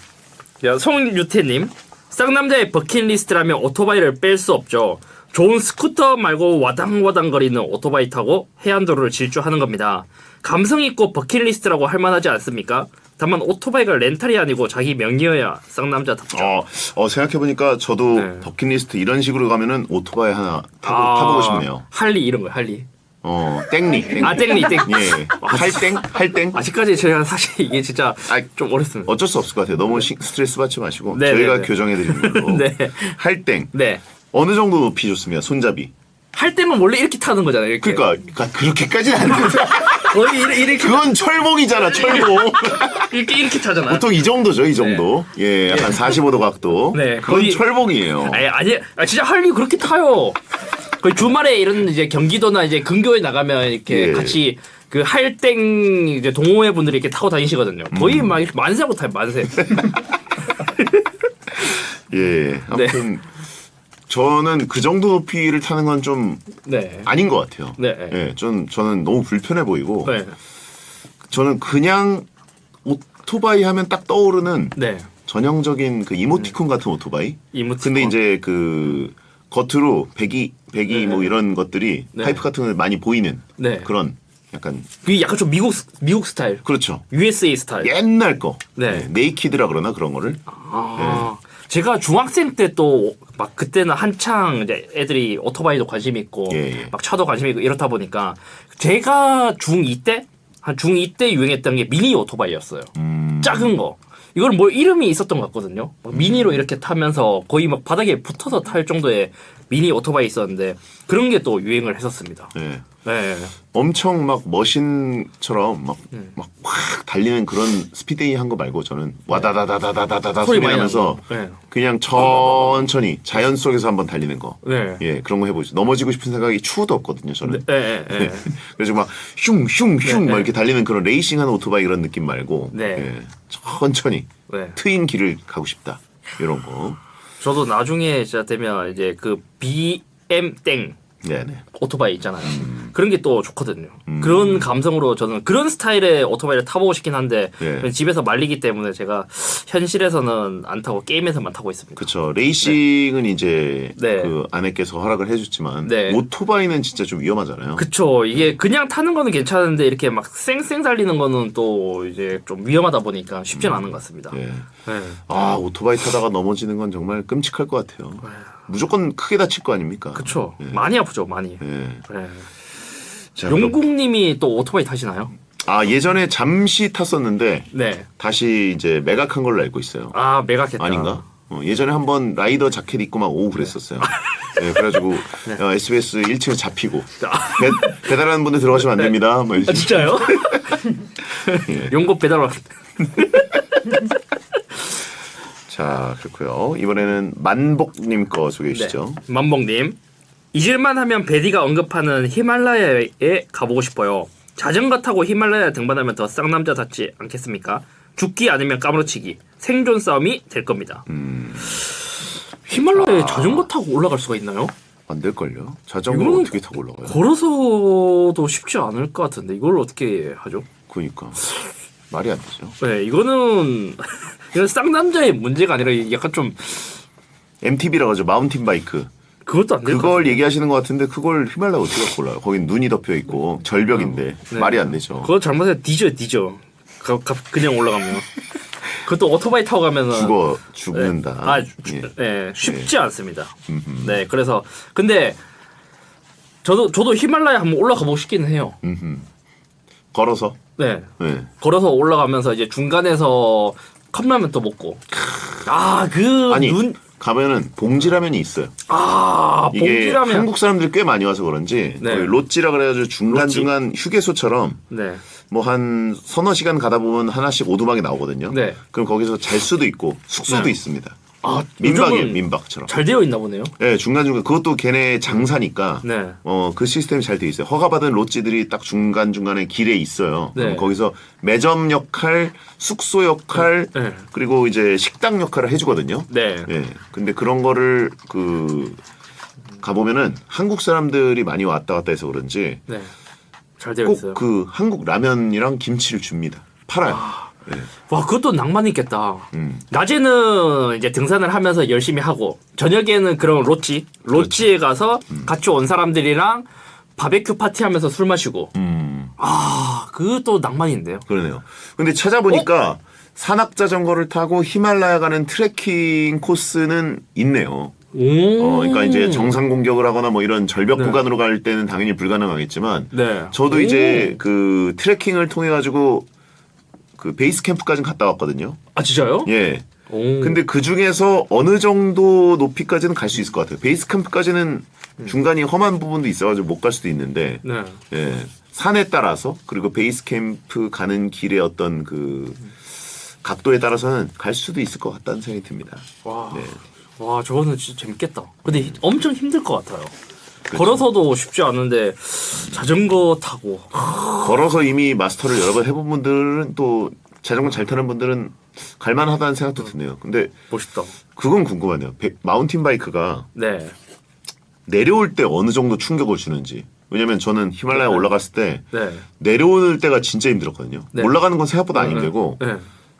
야, 송유태님. 쌍남자의 버킷리스트라면 오토바이를 뺄 수 없죠. 좋은 스쿠터 말고 와당와당거리는 오토바이 타고 해안도로를 질주하는 겁니다. 감성 있고 버킷리스트라고 할 만하지 않습니까? 다만 오토바이가 렌탈이 아니고 자기 명의여야 쌍남자답죠. 생각해보니까 저도 네. 버킷리스트 이런 식으로 가면은 오토바이 하나 타보고 싶네요. 할리 이런 거요, 할리. 땡리. 아, 땡리. 예. 할땡. 아직까지 제가 사실 이게 진짜 좀 어렵습니다. 어쩔 수 없을 것 같아요. 너무 스트레스 받지 마시고 네, 저희가 네, 네. 교정해드리는 걸로. 네. 할땡. 네. 어느 정도 높이 좋습니다. 손잡이. 할 때는 원래 이렇게 타는 거잖아요. 이렇게. 그러니까 그렇게까지는 안 돼요. 거의 이렇게 그건 철봉이잖아, 철봉. 이렇게 타잖아. 보통 이 정도죠, 이 정도. 예, 약간 45도 각도. 네, 그건 거의- 철봉이에요. 아니 진짜 할리 그렇게 타요. 거의 주말에 이런 이제 경기도나 이제 근교에 나가면 이렇게 예. 같이 그 할땡 이제 동호회 분들이 이렇게 타고 다니시거든요. 거의 막 이렇게 만세하고 타요, 만세. 예, 아무튼 저는 그 정도 높이를 타는 건 좀 네. 아닌 것 같아요. 네. 예, 저는 너무 불편해 보이고 네. 저는 그냥 오토바이 하면 딱 떠오르는 네. 전형적인 그 이모티콘 같은 오토바이. 이모티콘. 근데 이제 그 겉으로 배기 네. 뭐 이런 것들이 네. 파이프 같은 거 많이 보이는 네. 그런 약간 그게 약간 좀 미국 스타일. 그렇죠. USA 스타일. 옛날 거. 네. 네이키드라 그러나 그런 거를. 아, 제가 중학생 때 또 막 그때는 한창 이제 애들이 오토바이도 관심 있고 예, 예. 막 차도 관심 있고 이렇다 보니까 제가 중2 때 한 중2 때 유행했던 게 미니 오토바이였어요. 작은 거. 이걸 뭐 이름이 있었던 것 같거든요. 막 미니로 이렇게 타면서 거의 막 바닥에 붙어서 탈 정도의 미니 오토바이 있었는데 그런 게 또 유행을 했었습니다. 예. 네. 엄청 막 머신처럼 막 확 달리는 그런 스피드웨이 한 거 말고 저는 와다다다다다다다 소리 많이 나면서 나는 거. 그냥 천천히 자연 속에서 한번 달리는 거. 네. 예, 그런 거 해보죠. 넘어지고 싶은 생각이 추호도 없거든요, 저는. 네. 네. 네. 그래서 막 슝슝슝 네, 막 이렇게 달리는 그런 레이싱하는 오토바이 그런 느낌 말고 네. 예, 천천히 네. 트인 길을 가고 싶다 이런 거. 저도 나중에 진짜 되면 이제 그 BM 땡 네네. 오토바이 있잖아요. 그런 게 또 좋거든요. 그런 감성으로 저는 그런 스타일의 오토바이를 타보고 싶긴 한데 네. 집에서 말리기 때문에 제가 현실에서는 안 타고 게임에서만 타고 있습니다. 그렇죠. 레이싱은 이제 네. 그 아내께서 허락을 해줬지만 네. 오토바이는 진짜 좀 위험하잖아요. 그쵸. 이게 그냥 타는 거는 괜찮은데 이렇게 막 쌩쌩 달리는 거는 또 이제 좀 위험하다 보니까 쉽지는 않은 것 같습니다. 예. 네. 아 오토바이 타다가 넘어지는 건 정말 끔찍할 것 같아요. 무조건 크게 다칠 거 아닙니까? 그쵸. 예. 많이 아프죠, 많이. 예. 네. 자, 그럼- 용국님이 또 오토바이 타시나요? 아 예전에 잠시 탔었는데 네. 다시 이제 매각한 걸로 알고 있어요. 아, 매각했다. 아닌가? 예전에 한번 라이더 자켓 입고 막 오고 그랬었어요. 네, 그래가지고 SBS 1층에 잡히고 배달하는 분들 들어가시면 안 됩니다. 뭐 아, 이러지. 진짜요? 예. 용국 배달 왔. 자 그렇고요. 이번에는 만복님 거 소개해 주시죠. 네. 만봉님. 잊을만 하면 베디가 언급하는 히말라야에 가보고 싶어요. 자전거 타고 히말라야 등반하면 더 쌍남자답지 않겠습니까? 죽기 아니면 까무러치기. 생존 싸움이 될 겁니다. 히말라야에 자전거 타고 올라갈 수가 있나요? 안 될걸요? 자전거 이거는 어떻게 타고 올라가요? 걸어서도 쉽지 않을 것 같은데 이걸 어떻게 하죠? 그러니까 말이 안 되죠. 네, 이거는 이건 쌍남자의 문제가 아니라 약간 좀 MTB라고 하죠. 마운틴 바이크. 그것도 안 될 것 그걸 얘기하시는 것 같은데 그걸 히말라야 어떻게 갖고 올라요? 거긴 눈이 덮여 있고 절벽인데 네. 말이 안 되죠. 그거 잘못해서 뒤져. 그냥 올라가면. 그것도 오토바이 타고 가면은 죽는다. 예. 네, 쉽지 않습니다. 네, 그래서 근데 저도 히말라야 한번 올라가 보고 싶기는 해요. 걸어서. 네, 네. 걸어서 올라가면서 이제 중간에서 컵라면 또 먹고. 아니 가면은 봉지라면이 있어요. 이게 봉지라면. 한국 사람들이 꽤 많이 와서 그런지 네. 거의 롯지라 그래가지고 중간중간 휴게소처럼 네, 뭐 한 서너 시간 가다 보면 하나씩 오두막이 나오거든요. 네. 그럼 거기서 잘 수도 있고 숙소도 네. 있습니다. 아, 민박이에요, 요즘은 민박처럼. 잘 되어 있나 보네요. 네, 중간중간 그것도 걔네 장사니까 네. 그 시스템이 잘 돼 있어요. 허가받은 롯지들이 딱 중간중간에 길에 있어요. 네. 그럼 거기서 매점 역할, 숙소 역할, 네. 그리고 이제 식당 역할을 해주거든요. 네, 예. 근데 그런 거를 가보면은 한국 사람들이 많이 왔다 갔다 해서 그런지 네, 잘 되어 꼭 있어요. 그 한국 라면이랑 김치를 줍니다. 팔아요. 예. 와, 그것도 낭만 있겠다. 음. 낮에는 이제 등산을 하면서 열심히 하고, 저녁에는 그런 로지에 그렇죠. 가서 같이 온 사람들이랑 바베큐 파티하면서 술 마시고. 그것도 낭만인데요. 그러네요. 근데 찾아보니까 산악 자전거를 타고 히말라야 가는 트레킹 코스는 있네요. 그러니까 이제 정상 공격을 하거나 뭐 이런 절벽 네. 구간으로 갈 때는 당연히 불가능하겠지만 네. 저도 이제 그 트레킹을 통해 가지고 그 베이스 캠프까지 갔다 왔거든요. 아, 진짜요? 예. 오. 근데 그 중에서 어느 정도 높이까지는 갈 수 있을 것 같아요. 베이스 캠프까지는 중간이 험한 부분도 있어가지고 못 갈 수도 있는데, 네. 예. 산에 따라서 그리고 베이스 캠프 가는 길의 어떤 그 각도에 따라서는 갈 수도 있을 것 같다는 생각이 듭니다. 와, 네. 와 저거는 진짜 재밌겠다. 근데 엄청 힘들 것 같아요. 그렇죠. 걸어서도 쉽지 않은데 자전거 타고 걸어서 이미 마스터를 여러 번 해본 분들은 또 자전거 잘 타는 분들은 갈만하다는 생각도 드네요. 근데 멋있다. 그건 궁금하네요. 마운틴 바이크가 네, 내려올 때 어느 정도 충격을 주는지. 왜냐면 저는 히말라야 올라갔을 때 네, 내려올 때가 진짜 힘들었거든요. 네. 올라가는 건 생각보다 안 힘들고 네,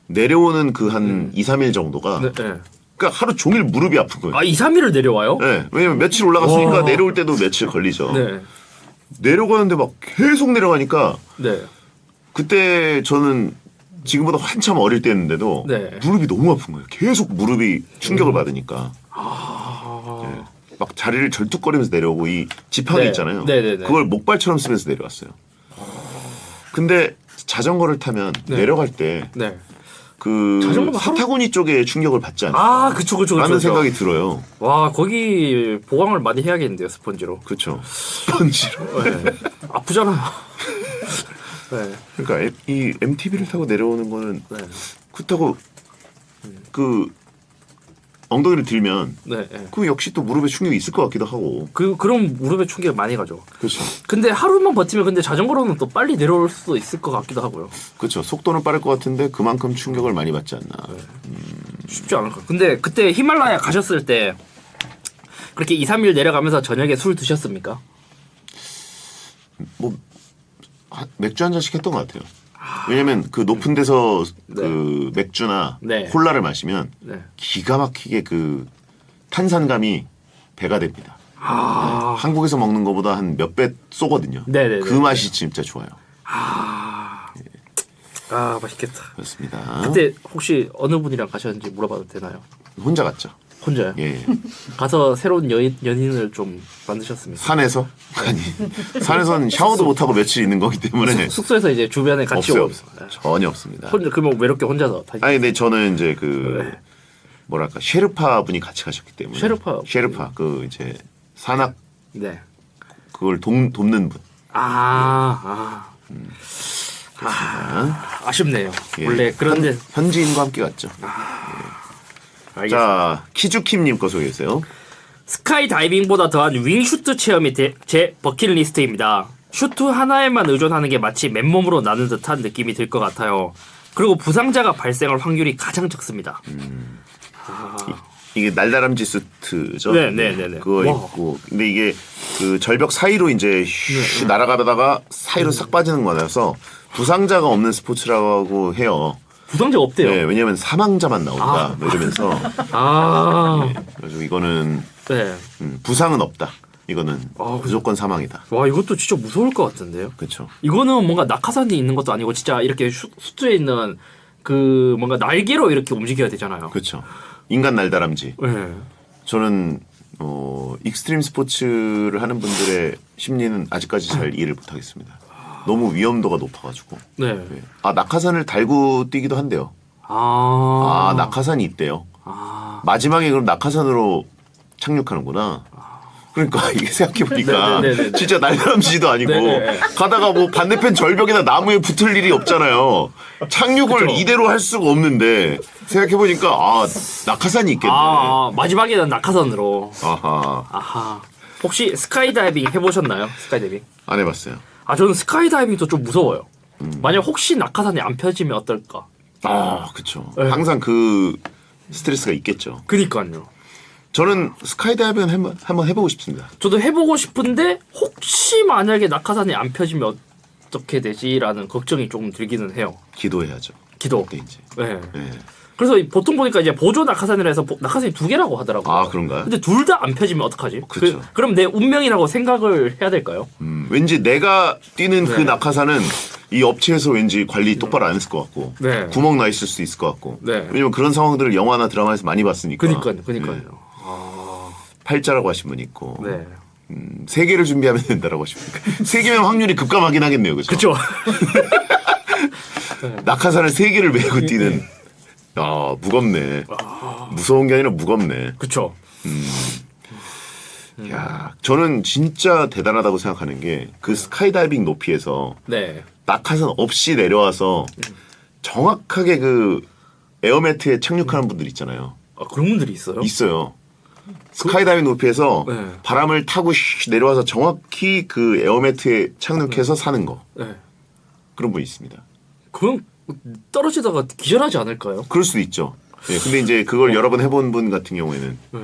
내려오는 그 한 2, 3일 정도가 네, 네. 그러니까 하루 종일 무릎이 아픈 거예요. 아 2, 3일을 내려와요? 네, 왜냐면 며칠 올라갔으니까 와. 내려올 때도 며칠 걸리죠. 네, 내려가는데 막 계속 내려가니까 네. 그때 저는 지금보다 한참 어릴 때였는데도 네. 무릎이 너무 아픈 거예요. 계속 무릎이 충격을 받으니까. 아, 네. 막 자리를 절뚝거리면서 내려오고 이 지팡이 네. 있잖아요. 네네네. 그걸 목발처럼 쓰면서 내려왔어요. 근데 자전거를 타면 네. 내려갈 때 네. 그 자전거는 하루- 사타구니 쪽에 충격을 받지 않아요? 아, 그쵸. 라는 생각이 들어요. 와, 거기 보강을 많이 해야겠는데요, 스펀지로. 그렇죠. 스펀지로. 네. 아프잖아요. 네. 그러니까 이 MTB를 타고 내려오는 거는 네. 그렇다고 그 엉덩이를 들면 네. 네. 그 역시 또 무릎에 충격이 있을 것 같기도 하고. 그럼 무릎에 충격 많이 가죠. 그렇죠. 근데 하루만 버티면 근데 자전거로는 또 빨리 내려올 수도 있을 것 같기도 하고요. 그렇죠. 속도는 빠를 것 같은데 그만큼 충격을 많이 받지 않나. 쉽지 않을 것 같아요. 근데 그때 히말라야 가셨을 때 그렇게 2, 3일 내려가면서 저녁에 술 드셨습니까? 뭐 맥주 한 잔씩 했던 것 같아요. 왜냐면 그 높은 데서 네. 그 맥주나 네. 콜라를 마시면 네. 기가 막히게 그 탄산감이 배가 됩니다. 아, 한국에서 먹는 것보다 한 몇 배 쏘거든요. 네네네. 그 맛이 진짜 좋아요. 아, 맛있겠다. 그렇습니다. 그때 혹시 어느 분이랑 가셨는지 물어봐도 되나요? 혼자 갔죠. 혼자요? 예. 가서 새로운 연인을 좀 만드셨습니까? 산에서? 아니, 산에서는 샤워도 못 하고 며칠 있는 거기 때문에 숙소에서 이제 주변에 같이 없어요. 오고 없어요. 전혀 없습니다. 혼자 그러면 외롭게 혼자서 다시. 아니, 근데 저는 이제 그 네. 뭐랄까 셰르파 분이 같이 가셨기 때문에 셰르파. 그 이제 산악 네. 그걸 돕는 분. 아쉽네요. 예. 원래 그런데 현지인과 함께 갔죠. 알겠습니다. 자, 키주킴님 거 소개해주세요. 스카이 다이빙보다 더한 윙슈트 체험이 제 버킷리스트입니다. 슈트 하나에만 의존하는 게 마치 맨몸으로 나는 듯한 느낌이 들 것 같아요. 그리고 부상자가 발생할 확률이 가장 적습니다. 이게 날다람쥐 수트죠. 네네네네. 그거 와. 입고 근데 이게 그 절벽 사이로 이제 슈 날아가다가 사이로 싹 빠지는 거라서 부상자가 없는 스포츠라고 해요. 부상자가 없대요. 네, 왜냐면 사망자만 나온다. 뭐 이러면서 그래서 이거는 네. 부상은 없다. 이거는 아, 무조건 사망이다. 와, 이것도 진짜 무서울 것 같은데요. 그렇죠. 이거는 뭔가 낙하산이 있는 것도 아니고 진짜 이렇게 수트에 있는 그 뭔가 날개로 이렇게 움직여야 되잖아요. 그렇죠. 인간 날다람쥐. 네. 저는 익스트림 스포츠를 하는 분들의 심리는 아직까지 잘 이해를 못하겠습니다. 너무 위험도가 높아가지고. 네. 네. 아, 낙하산을 달고 뛰기도 한대요. 아, 낙하산이 있대요. 마지막에 그럼 낙하산으로 착륙하는구나. 그러니까 이게 생각해보니까 네네네네. 진짜 날다람쥐도 아니고 네네. 가다가 뭐 반대편 절벽이나 나무에 붙을 일이 없잖아요. 착륙을 그쵸. 이대로 할 수가 없는데 생각해보니까 아, 낙하산이 있겠네. 마지막에는 낙하산으로. 아하, 아하. 혹시 스카이다이빙 해보셨나요? 스카이다이빙? 안 해봤어요. 저는 스카이다이빙도 좀 무서워요. 만약 혹시 낙하산이 안 펴지면 어떨까? 아, 그쵸. 네. 항상 그 스트레스가 있겠죠. 그니까요. 저는 스카이다이빙은 한번 해보고 싶습니다. 저도 해보고 싶은데 혹시 만약에 낙하산이 안 펴지면 어떻게 되지라는 걱정이 조금 들기는 해요. 기도해야죠. 기도. 그때 이제. 네. 네. 그래서 보통 보니까 이제 보조 낙하산이라 해서 낙하산이 2개라고 하더라고요. 아, 그런가요? 근데 둘 다 안 펴지면 어떡하지? 그쵸. 그럼 내 운명이라고 생각을 해야 될까요? 왠지 내가 뛰는 그 네. 낙하산은 이 업체에서 왠지 관리 똑바로 안 했을 것 같고 네. 구멍 나 있을 수 있을 것 같고 네. 왜냐면 그런 상황들을 영화나 드라마에서 많이 봤으니까. 그니까요. 네. 팔자라고 하신 분 있고 네. 세 개를 준비하면 된다라고 하십니까? 세 개면 확률이 급감하긴 하겠네요, 그렇죠? 그쵸. 낙하산을 세 개를 메고 뛰는. 무겁네. 무서운 게 아니라 무겁네. 그쵸. 야, 저는 진짜 대단하다고 생각하는 게 그 스카이다이빙 높이에서 네. 낙하산 없이 내려와서 정확하게 그 에어매트에 착륙하는 분들 있잖아요. 아, 그런 분들이 있어요? 있어요. 스카이다이빙 높이에서 네. 바람을 타고 내려와서 정확히 그 에어매트에 착륙해서 사는 거. 네. 그런 분이 있습니다. 그럼 떨어지다가 기절하지 않을까요? 그럴 수도 있죠. 예, 근데 이제 그걸 여러 번 해본 분 같은 경우에는 네.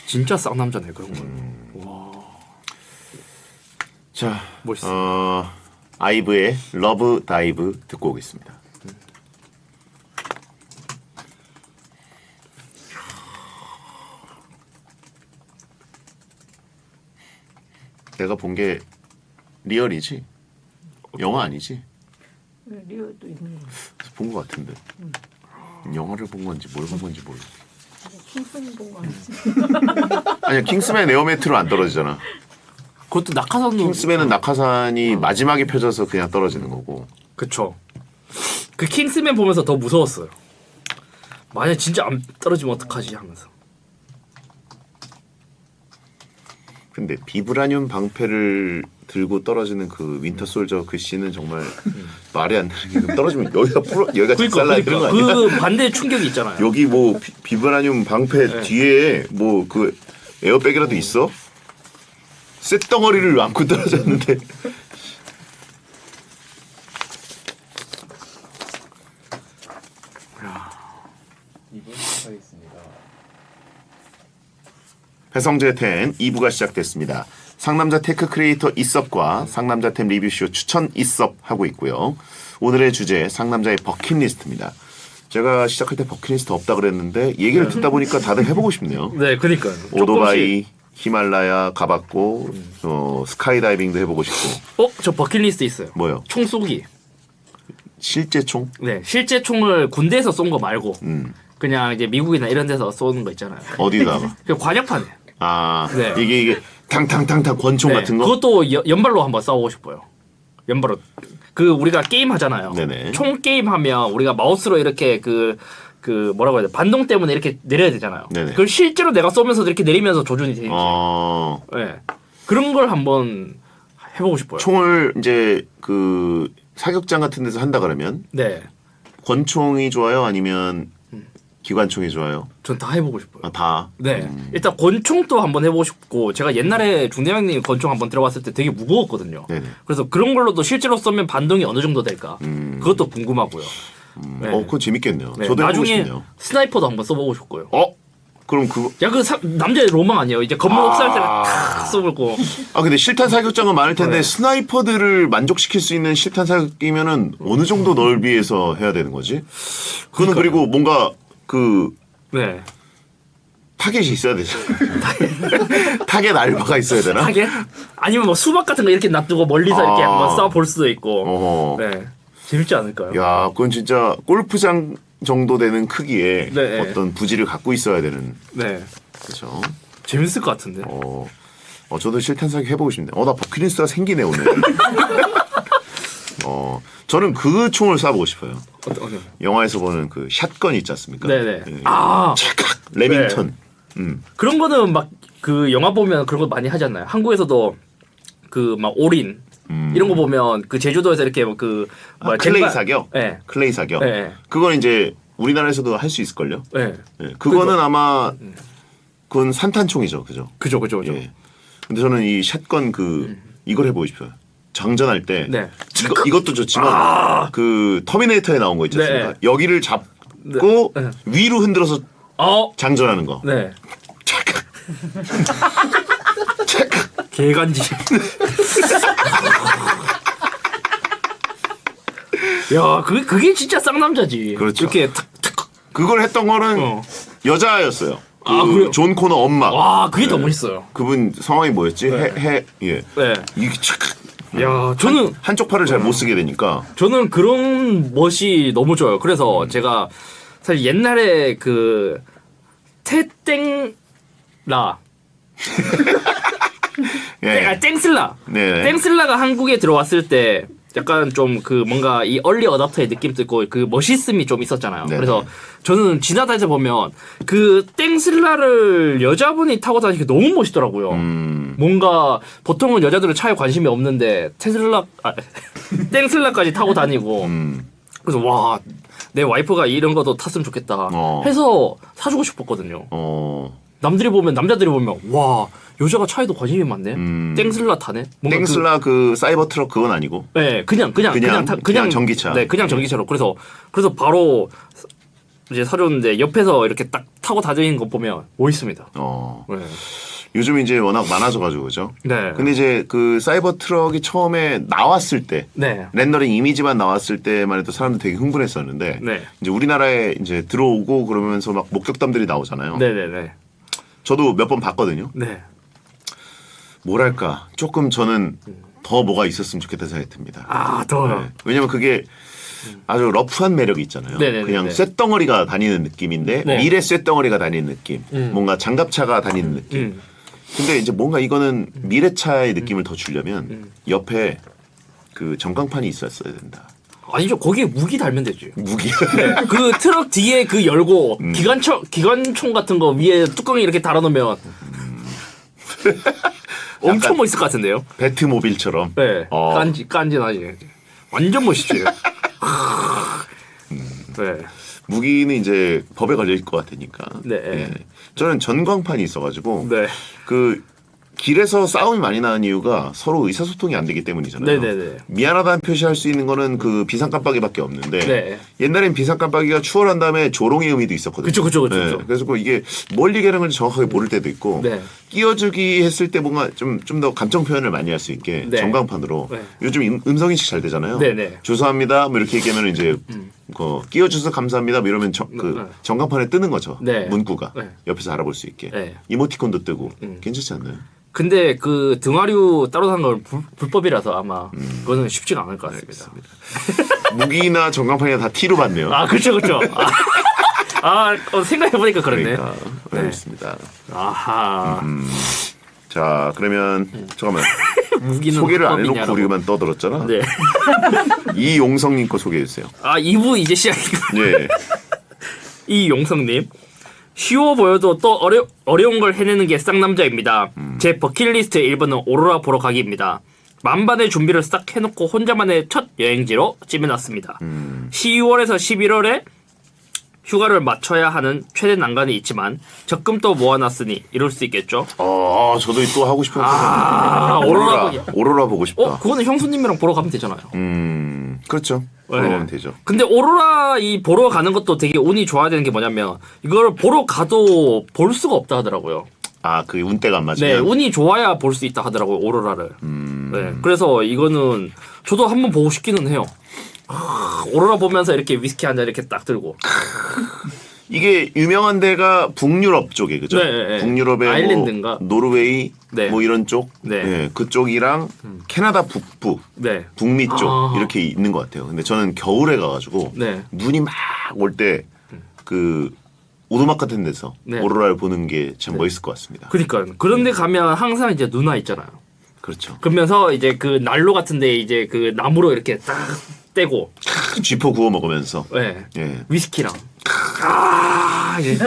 진짜 쌍남자네 그런 건. 자, 멋있어. 아이브의 러브 다이브 듣고 오겠습니다. 내가 본 게 리얼이지? 영화 아니지? 리얼도 있는 거. 본 것 같은데. 영화를 본 건지 뭘 본 건지 모르겠어. 킹스맨 본거 아니지? 아니야, 킹스맨 에어매트로 안 떨어지잖아. 그것도 낙하산도. 킹스맨은 낙하산이 마지막에 펴져서 그냥 떨어지는 거고. 그쵸. 그 킹스맨 보면서 더 무서웠어요. 만약 진짜 안 떨어지면 어떡하지 하면서. 근데 비브라늄 방패를 들고 떨어지는 그 윈터 솔저 그 씬은 정말 말이 안 되는 게 떨어지면 여기가 여기가 작살나야 되는 거 아니야? 그 반대 충격이 있잖아요. 여기 뭐 비브라늄 방패 네. 뒤에 뭐 그 에어백이라도 있어? 쇳덩어리를 안고 떨어졌는데. 이분 시작하겠습니다. 배성재 10 2부가 시작됐습니다. 상남자 테크 크리에이터 이섭과 상남자템 리뷰쇼 추천 이섭 하고 있고요. 오늘의 주제 상남자의 버킷리스트입니다. 제가 시작할 때 버킷리스트 없다 그랬는데 얘기를 듣다 보니까 다들 해보고 싶네요. 네, 그니까요. 오토바이, 히말라야 가봤고 스카이다이빙도 해보고 싶고. 저 버킷리스트 있어요. 뭐요? 총 쏘기. 실제 총? 네, 실제 총을 군대에서 쏜 거 말고 그냥 이제 미국이나 이런 데서 쏘는 거 있잖아요. 어디다가? 그 관역판에. 아, 네. 이게 탕탕탕탕 권총 네, 같은 거? 그것도 연발로 한번 싸우고 싶어요. 연발로. 그 우리가 게임 하잖아요. 네네. 총 게임 하면 우리가 마우스로 이렇게 그 뭐라고 해야 돼? 반동 때문에 이렇게 내려야 되잖아요. 네네. 그걸 실제로 내가 쏘면서 이렇게 내리면서 조준이 되는지. 네. 그런 걸 한번 해보고 싶어요. 총을 이제 그 사격장 같은 데서 한다 그러면 네. 권총이 좋아요? 아니면 기관총이 좋아요? 전 다 해보고 싶어요. 아, 다? 네. 일단 권총도 한번 해보고 싶고 제가 옛날에 중대장님 권총 한번 들어봤을 때 되게 무거웠거든요. 네네. 그래서 그런 걸로도 실제로 쏘면 반동이 어느 정도 될까? 그것도 궁금하고요. 네. 그거 재밌겠네요. 네. 저도 해보고 나중에 싶네요. 스나이퍼도 한번 써보고 싶고요. 그럼 그거 야, 남자의 로망 아니에요? 이제 건물 옥상에 탁 쏘고. 근데 실탄 사격장은 많을 텐데 네. 스나이퍼들을 만족시킬 수 있는 실탄 사격이면은 어느 정도 넓이에서 해야 되는 거지? 그거는 그리고 뭔가 그 네. 타겟이 있어야 되잖아. 타겟 알바가 있어야 되나? 타겟? 아니면 뭐 수박 같은 거 이렇게 놔두고 멀리서 이렇게 한번 쏴볼 수도 있고. 어허. 네. 재밌지 않을까요? 야, 그건 진짜 골프장 정도 되는 크기의 네. 어떤 부지를 갖고 있어야 되는. 네. 그렇죠. 재밌을 것 같은데. 저도 실탄 사격 해보고 싶네요. 나 버킷리스트가 생기네 오늘. 저는 그 총을 쏴보고 싶어요. 어떤 영화에서 보는 그 샷건 있지 않습니까? 네네. 예. 아, 찰칵 레밍턴. 그런 거는 막 그 영화 보면 그런 거 많이 하잖아요. 한국에서도 그 막 올인 이런 거 보면 그 제주도에서 이렇게 그 클레이 사격. 네. 클레이 사격. 네. 그건 이제 우리나라에서도 할 수 있을걸요. 네. 예. 그거는 아마 그건 산탄총이죠, 그죠? 그죠. 예. 근데 저는 이 샷건 이걸 해보고 싶어요. 장전할 때 네. 이것도 좋지만 그 터미네이터에 나온 거 있지 않습니까? 네. 여기를 잡고 네. 위로 흔들어서 장전하는 거. 네. 찰칵. 찰칵. 개간지. 야, 그게 진짜 쌍남자지. 그렇죠. 이렇게 탁. 그걸 했던 거는 여자였어요. 그래요? 존 코너 엄마. 와, 그게 더 멋있어요. 그분 성함이 뭐였지? 예. 네. 이게 찰칵. 야, 저는 한쪽 팔을 잘 못 쓰게 되니까. 저는 그런 멋이 너무 좋아요. 그래서 제가 사실 옛날에 그 테땡라 예. 땡슬라 네. 땡슬라가 한국에 들어왔을 때 약간 좀 그 뭔가 이 얼리 어답터의 느낌도 있고 그 멋있음이 좀 있었잖아요. 네네. 그래서 저는 지나다니다 보면 그 땡슬라를 여자분이 타고 다니기 너무 멋있더라고요. 뭔가 보통은 여자들은 차에 관심이 없는데 땡슬라까지 타고 다니고 그래서 와, 내 와이프가 이런 것도 탔으면 좋겠다 해서 사주고 싶었거든요. 남자들이 보면 와, 여자가 차에도 관심이 많네. 땡슬라 타네. 뭔가 땡슬라 그 사이버 트럭 그건 아니고. 네, 그냥 전기차. 네, 그냥 전기차로. 그래서 바로 이제 사줬는데 옆에서 이렇게 딱 타고 다니는 거 보면 멋있습니다. 네. 요즘 이제 워낙 많아져가지고 그죠. 네. 근데 이제 그 사이버 트럭이 처음에 나왔을 때, 네. 렌더링 이미지만 나왔을 때만 해도 사람들 되게 흥분했었는데, 네. 이제 우리나라에 이제 들어오고 그러면서 막 목격담들이 나오잖아요. 네네네. 저도 몇 번 봤거든요. 네. 뭐랄까 조금 저는 더 뭐가 있었으면 좋겠다 생각이 듭니다. 아, 더워요. 네. 왜냐면 그게 아주 러프한 매력이 있잖아요. 네네네네. 그냥 쇳덩어리가 다니는 느낌인데 네. 미래 쇳덩어리가 다니는 느낌. 뭔가 장갑차가 다니는 느낌. 근데 이제 뭔가 이거는 미래차의 느낌을 더 주려면 옆에 그 전광판이 있었어야 된다. 아니죠. 거기에 무기 달면 되지. 무기. 네. 그 트럭 뒤에 그 열고 기관총 같은 거 위에 뚜껑이 이렇게 달아놓으면 엄청 멋있을 것 같은데요. 배트모빌처럼. 네. 깐지나지. 완전 멋있지. 네. 무기는 이제 법에 걸릴 것 같으니까. 네. 예. 저는 전광판이 있어가지고 네. 그 길에서 싸움이 많이 나는 이유가 서로 의사소통이 안 되기 때문이잖아요. 네네네. 미안하다는 표시할 수 있는 거는 그 비상깜빡이밖에 없는데 네. 옛날엔 비상깜빡이가 추월한 다음에 조롱의 의미도 있었거든요. 그쵸. 그래서 그 이게 뭘 얘기하는 건지 정확하게 모를 때도 있고 네. 끼워주기 했을 때 뭔가 좀 더 감정 표현을 많이 할 수 있게 네. 전광판으로 네. 요즘 음성인식 잘 되잖아요. 네네. 죄송합니다. 뭐 이렇게 얘기하면 이제 그 끼워주셔서 감사합니다. 뭐 이러면 그 전광판에 뜨는 거죠. 네. 문구가 네. 옆에서 알아볼 수 있게 네. 이모티콘도 뜨고 괜찮지 않나요? 근데 그 등화류 따로 산 건 불법이라서 아마 그거는 쉽지가 않을 것 같습니다. 무기나 전광판이 다 T로 받네요. 아, 그렇죠. 생각해보니까 그렇네. 그러니까 알겠습니다. 아하. 자 그러면 잠깐만 무기는 소개를 안 해놓고 불법이냐라고. 우리만 떠들었잖아. 네. 이용성님 거 소개해 주세요. 2부 이제 시작이고. 예. 이용성님. 쉬워 보여도 또 어려운 걸 해내는 게 쌍남자입니다. 제 버킷리스트 1번은 오로라 보러 가기입니다. 만반의 준비를 싹 해놓고 혼자만의 첫 여행지로 찜해놨습니다. 10월에서 11월에 휴가를 맞춰야 하는 최대 난관이 있지만 적금도 모아놨으니 이룰 수 있겠죠? 저도 또 하고 싶은 거. 오로라 보기. 오로라 보고 싶다. 그거는 형수님이랑 보러 가면 되잖아요. 그렇죠. 네. 보러 가면 되죠. 근데 오로라 이 보러 가는 것도 되게 운이 좋아야 되는 게 뭐냐면 이걸 보러 가도 볼 수가 없다 하더라고요. 그 운대가 안 네, 맞으면. 운이 좋아야 볼 수 있다 하더라고요, 오로라를. 네, 그래서 이거는 저도 한번 보고 싶기는 해요. 오로라 보면서 이렇게 위스키 한 잔 이렇게 딱 들고. 이게 유명한 데가 북유럽 쪽에 그죠? 네. 북유럽의 아일랜드인가? 뭐 노르웨이 네. 뭐 이런 쪽, 네. 그쪽이랑 캐나다 북부, 네. 북미 쪽 아. 이렇게 있는 것 같아요. 근데 저는 겨울에 가가지고 네. 눈이 막 올 때 그 오두막 같은 데서 네. 오로라를 보는 게 참 멋있을 것 같습니다. 그러니까 그런데 가면 항상 이제 누나 있잖아요. 그렇죠. 그러면서 이제 그 난로 같은데 이제 그 나무로 이렇게 딱 떼고, 쥐포 구워 먹으면서. 네. 예. 위스키랑. 이제.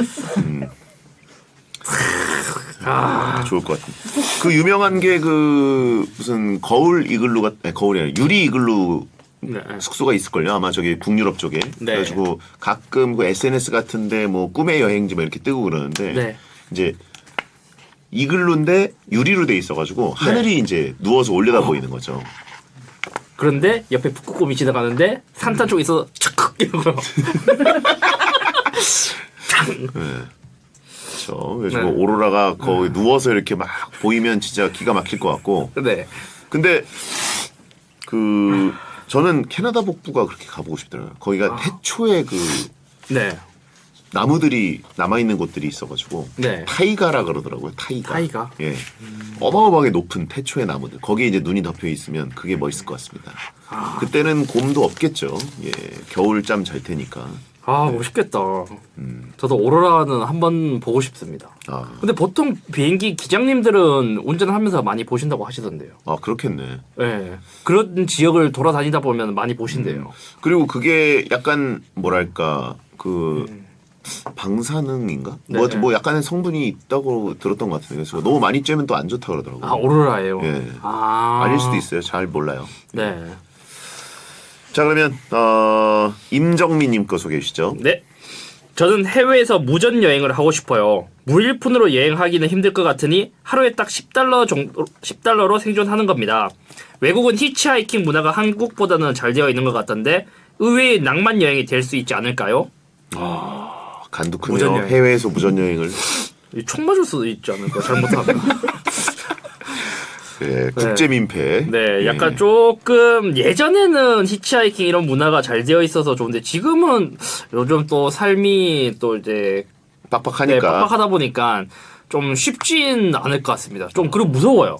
좋을 것 같은데. 그 유명한 게 그 무슨 거울 이글루가 아니, 거울이 아니라 유리 이글루 네. 숙소가 있을걸요. 아마 저기 북유럽 쪽에. 네. 그래가지고 가끔 그 SNS 같은데 뭐 꿈의 여행지 뭐 이렇게 뜨고 그러는데 네. 이제 이글루인데 유리로 돼 있어가지고 하늘이 이제 누워서 올려다 보이는 거죠. 그런데 옆에 북극곰이 지나가는데 산탄 쪽에 있어서 착 이러고요. 그렇죠. 그래서 네. 오로라가 거기 누워서 이렇게 막 보이면 진짜 기가 막힐 것 같고. 네. 근데 그 저는 캐나다 북부가 그렇게 가보고 싶더라고요. 거기가 태초에 그 네. 나무들이 남아 있는 곳들이 있어가지고 네. 타이가라 그러더라고요. 타이가. 타이가? 예. 어마어마하게 높은 태초의 나무들. 거기에 이제 눈이 덮여 있으면 그게 멋있을 것 같습니다. 그때는 곰도 없겠죠. 예. 겨울잠 잘 테니까. 아 멋있겠다. 저도 오로라는 한번 보고 싶습니다. 아, 근데 보통 비행기 기장님들은 운전하면서 많이 보신다고 하시던데요. 아 그렇겠네. 네. 그런 지역을 돌아다니다 보면 많이 보신대요. 그리고 그게 약간 뭐랄까 그 방사능인가? 뭐, 네. 뭐 약간의 성분이 있다고 들었던 것 같은데 그래서 너무 많이 쬐면 또 안 좋다 그러더라고요. 아 오로라예요. 예. 아 아닐 수도 있어요. 잘 몰라요. 네. 자 그러면 임정민님 거 소개해 주시죠. 네. 저는 해외에서 무전 여행을 하고 싶어요. 무일푼으로 여행하기는 힘들 것 같으니 하루에 딱 10달러 정도 10달러로 생존하는 겁니다. 외국은 히치하이킹 문화가 한국보다는 잘 되어 있는 것 같던데 의외의 낭만 여행이 될 수 있지 않을까요? 간도 크네요. 무전여행. 해외에서 무전 여행을. 총 맞을 수도 있지 않을까 잘못하면. 네, 국제 민폐. 네, 예. 약간 조금 예전에는 히치하이킹 이런 문화가 잘 되어 있어서 좋은데 지금은 요즘 또 삶이 또 이제 네, 빡빡하니까. 빡빡하다 보니까 좀 쉽진 않을 것 같습니다. 좀 그리고 무서워요.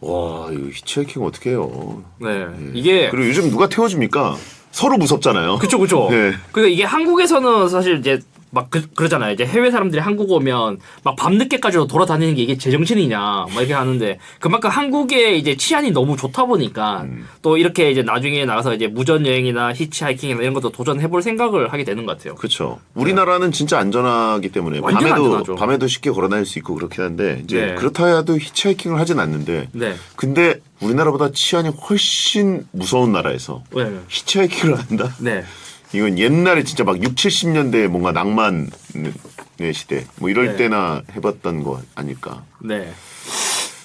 와, 이거 히치하이킹 어떻게 해요? 네, 이게 그리고 요즘 누가 태워줍니까? 서로 무섭잖아요. 그쵸. 네. 그러니까 이게 한국에서는 사실 이제 막 그러잖아요. 이제 해외 사람들이 한국 오면 막 밤늦게까지도 돌아다니는 게 이게 제정신이냐 막 이렇게 하는데 그만큼 한국의 이제 치안이 너무 좋다 보니까 또 이렇게 이제 나중에 나가서 이제 무전 여행이나 히치하이킹이나 이런 것도 도전해볼 생각을 하게 되는 것 같아요. 그렇죠. 우리나라는 진짜 안전하기 때문에 완전 안전하죠. 밤에도 쉽게 걸어다닐 수 있고 그렇긴 한데 이제 네. 그렇다 해도 히치하이킹을 하진 않는데. 네. 근데 우리나라보다 치안이 훨씬 무서운 나라에서 네. 히치하이킹을 한다. 네. 이건 옛날에 진짜 막 6, 70년대 뭔가 낭만의 시대 뭐 이럴 네. 때나 해봤던 거 아닐까. 네.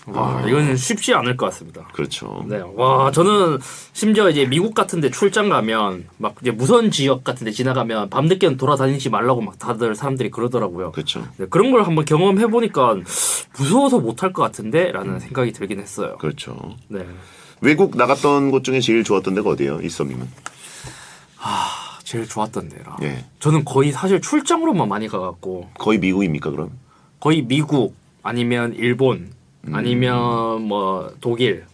와, 이건 쉽지 않을 것 같습니다. 그렇죠. 네. 와, 저는 심지어 이제 미국 같은 데 출장 가면 막 이제 무선 지역 같은 데 지나가면 밤늦게는 돌아다니지 말라고 막 다들 사람들이 그러더라고요. 그렇죠. 네, 그런 걸 한번 경험해 보니까 무서워서 못할 것 같은데 라는 생각이 들긴 했어요. 그렇죠. 네. 외국 나갔던 곳 중에 제일 좋았던 데가 어디예요? 이썸님은? 제일 좋았던 데라. 예. 저는 거의 사실 출장으로만 많이 가갖고 거의 미국입니까 그럼? 거의 미국 아니면 일본 아니면 뭐 독일,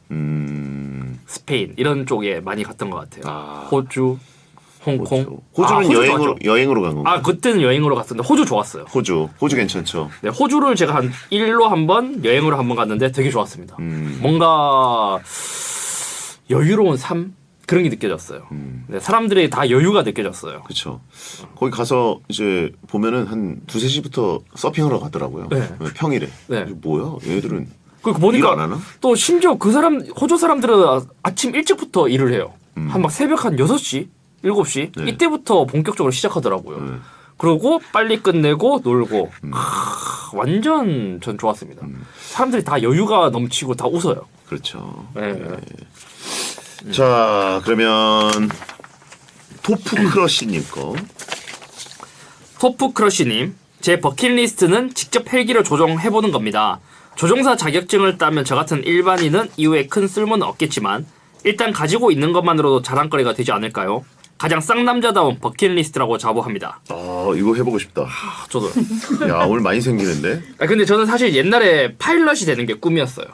스페인 이런 쪽에 많이 갔던 것 같아요. 아. 호주, 홍콩. 호주는 호주 여행으로 좋았죠. 여행으로 간 건가요? 아 그때는 여행으로 갔었는데 호주 좋았어요. 호주 괜찮죠. 네, 호주를 제가 한 1로 한 번 여행으로 한 번 갔는데 되게 좋았습니다. 뭔가 여유로운 삶 그런 게 느껴졌어요. 네, 사람들이 다 여유가 느껴졌어요. 그렇죠. 거기 가서 이제 보면은 한 2-3시부터 서핑하러 가더라고요. 네. 평일에. 네. 이게 뭐야? 얘들은 그리고 일 안 보니까 하나? 또 심지어 그 사람 호주 사람들은 아침 일찍부터 일을 해요. 한 막 새벽 한 6시, 7시 네. 이때부터 본격적으로 시작하더라고요. 그리고 빨리 끝내고 놀고 완전 전 좋았습니다. 사람들이 다 여유가 넘치고 다 웃어요. 그렇죠. 네. 자, 그러면 토프 크러쉬님 거. 토프 크러쉬님, 제 버킷리스트는 직접 헬기를 조종해보는 겁니다. 조종사 자격증을 따면 저 같은 일반인은 이후에 큰 쓸모는 없겠지만 일단 가지고 있는 것만으로도 자랑거리가 되지 않을까요? 가장 쌍남자다운 버킷리스트라고 자부합니다. 아, 이거 해보고 싶다. 저도. 야, 오늘 많이 생기는데? 근데 저는 사실 옛날에 파일럿이 되는 게 꿈이었어요.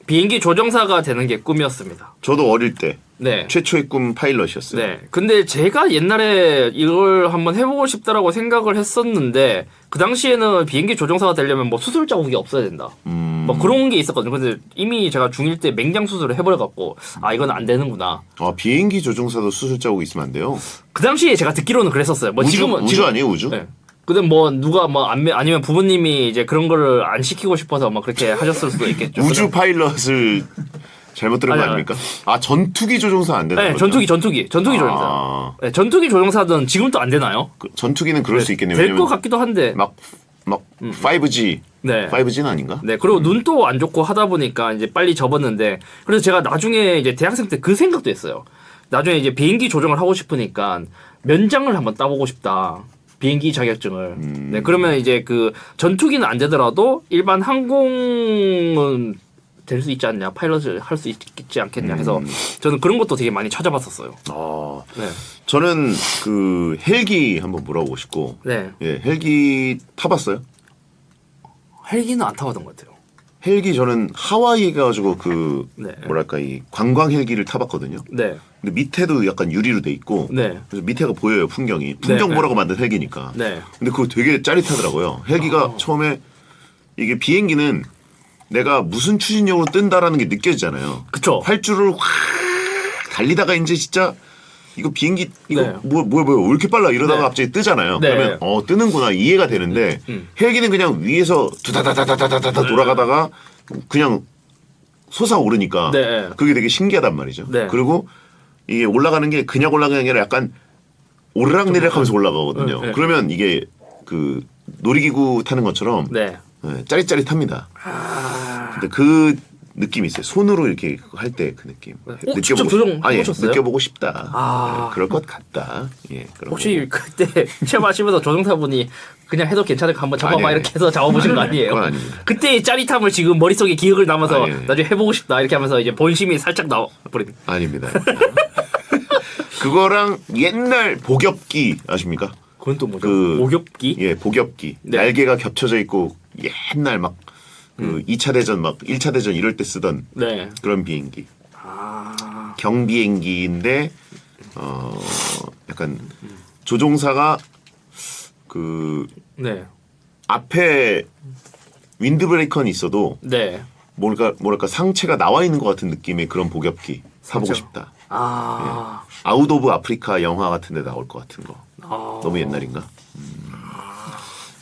비행기 조종사가 되는 게 꿈이었습니다. 저도 어릴 때 네. 최초의 꿈 파일럿이었어요. 네. 근데 제가 옛날에 이걸 한번 해보고 싶다라고 생각을 했었는데 그 당시에는 비행기 조종사가 되려면 뭐 수술 자국이 없어야 된다. 뭐 그런 게 있었거든요. 근데 이미 제가 중1 때 맹장 수술을 해버려갖고 아 이건 안 되는구나. 아, 비행기 조종사도 수술 자국 있으면 안 돼요? 그 당시에 제가 듣기로는 그랬었어요. 뭐 지금은 우주 아니에요, 우주? 네. 근데 뭐 누가 뭐 아니면 부모님이 이제 그런 거를 안 시키고 싶어서 막 그렇게 하셨을 수도 있겠죠. 우주 파일럿을 잘못 들은 거 아니, 아닙니까? 아, 전투기 조종사 안 되는 네, 거죠? 전투기 조종사. 아. 네, 전투기 조종사는 지금도 안 되나요? 전투기는 그럴 수 있겠네요. 될 것 왜냐면 같기도 한데. 막 5G. 네. 5G는 아닌가? 네, 그리고 눈도 안 좋고 하다 보니까 이제 빨리 접었는데, 그래서 제가 나중에 이제 대학생 때 그 생각도 했어요. 나중에 이제 비행기 조종을 하고 싶으니까 면장을 한번 따보고 싶다. 비행기 자격증을. 네, 그러면 이제 그 전투기는 안 되더라도 일반 항공은 될 수 있지 않냐, 파일럿을 할 수 있지 않겠냐 해서 저는 그런 것도 되게 많이 찾아봤었어요. 아, 네. 저는 그 헬기 한번 물어보고 싶고, 네. 예, 헬기 타봤어요? 헬기는 안 타봤던 것 같아요. 헬기 저는 하와이에 가가지고 그 네. 뭐랄까 이 관광 헬기를 타봤거든요. 네. 근데 밑에도 약간 유리로 돼 있고 네. 그래서 밑에가 보여요 풍경이 풍경 네. 보라고 만든 헬기니까. 네. 근데 그거 되게 짜릿하더라고요. 헬기가 처음에 이게 비행기는 내가 무슨 추진력으로 뜬다라는 게 느껴지잖아요. 그쵸. 활주를 확 달리다가 이제 진짜 이거 비행기 이거 네. 뭐야 왜 이렇게 빨라 이러다가 네. 갑자기 뜨잖아요. 네. 그러면 뜨는구나 이해가 되는데 헬기는 그냥 위에서 두다다다다다다다 돌아가다가 그냥 솟아오르니까 네. 그게 되게 신기하단 말이죠. 네. 그리고 이게 올라가는 게 그냥 올라가는 게 아니라 약간 오르락내리락하면서 올라가거든요. 네. 그러면 이게 그 놀이기구 타는 것처럼 네. 짜릿짜릿합니다. 근데 그 느낌이 있어요. 손으로 이렇게 할 때 그 느낌. 직접 조정 예, 해보셨어요? 느껴보고 싶다. 아. 네, 그럴 것 같다. 예, 그런 혹시 그때 체험하시면서 조종사분이 그냥 해도 괜찮을까 한번 잡아봐 아니에요. 이렇게 해서 잡아보신 거 아니에요? 그건 아닙니다. 그때의 짜릿함을 지금 머릿속에 기억을 남아서 아니에요. 나중에 해보고 싶다 이렇게 하면서 이제 본심이 살짝 나와버립니다. 아닙니다. 그거랑 옛날 복엽기 아십니까? 그건 또 뭐죠? 그- 오겹기? 예, 복엽기. 네. 날개가 겹쳐져 있고 옛날 막 그 2차 대전 막 1차 대전 이럴 때 쓰던 네. 그런 비행기. 아, 경비행기인데 약간 조종사가 그 네. 앞에 윈드브레이커는 있어도 네. 뭐랄까 상체가 나와 있는 것 같은 느낌의 그런 복엽기 사보고 그렇죠. 싶다. 아, 아웃 오브 아프리카 영화 같은데 나올 것 같은 거. 아. 너무 옛날인가?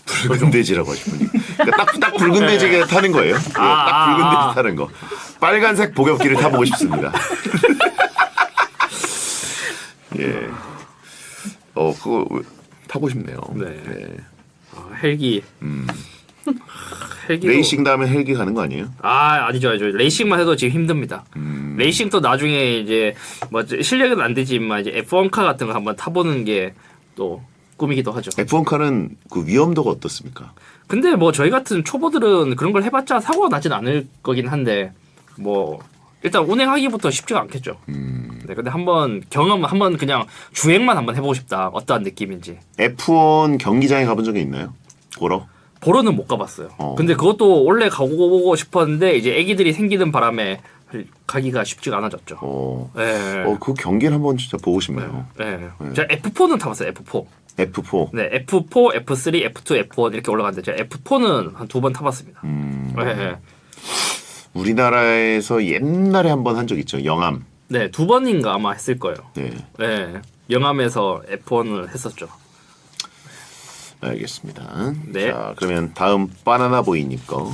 붉은 돼지라고 하시군요. 그러니까 딱 붉은 돼지가 타는 거예요. 예, 딱 붉은 돼지 타는 거. 빨간색 복엽기를 타보고 싶습니다. 예. 그거 타고 싶네요. 네. 헬기. 헬기. 레이싱 다음에 헬기 가는 거 아니에요? 아니죠. 레이싱만 해도 지금 힘듭니다. 레이싱도 나중에 이제 뭐 실력은 안 되지만 이제 F1카 같은 거 한번 타보는 게 또 꿈이기도 하죠. F1 카는 그 위험도가 어떻습니까? 근데 뭐 저희 같은 초보들은 그런 걸 해봤자 사고가 나진 않을 거긴 한데 뭐 일단 운행하기부터 쉽지가 않겠죠. 네, 근데 한번 그냥 주행만 한번 해보고 싶다. 어떠한 느낌인지. F1 경기장에 가본 적이 있나요? 보러? 보러는 못 가봤어요. 어. 근데 그것도 원래 가보고 싶었는데 이제 애기들이 생기는 바람에 가기가 쉽지가 않아졌죠. 예. 그 경기를 한번 진짜 보고 싶네요. 예. 제가 F4는 타봤어요. F4. F4. 네, F4, F3, F2, F1 이렇게 올라갔는데 제가 F4는 한 2번 타봤습니다. 예. 우리나라에서 옛날에 한번 한 적 있죠. 영암. 네, 2번인가 아마 했을 거예요. 네, 네, 영암에서 F1을 했었죠. 알겠습니다. 네. 자, 그러면 다음 바나나 보이님 거.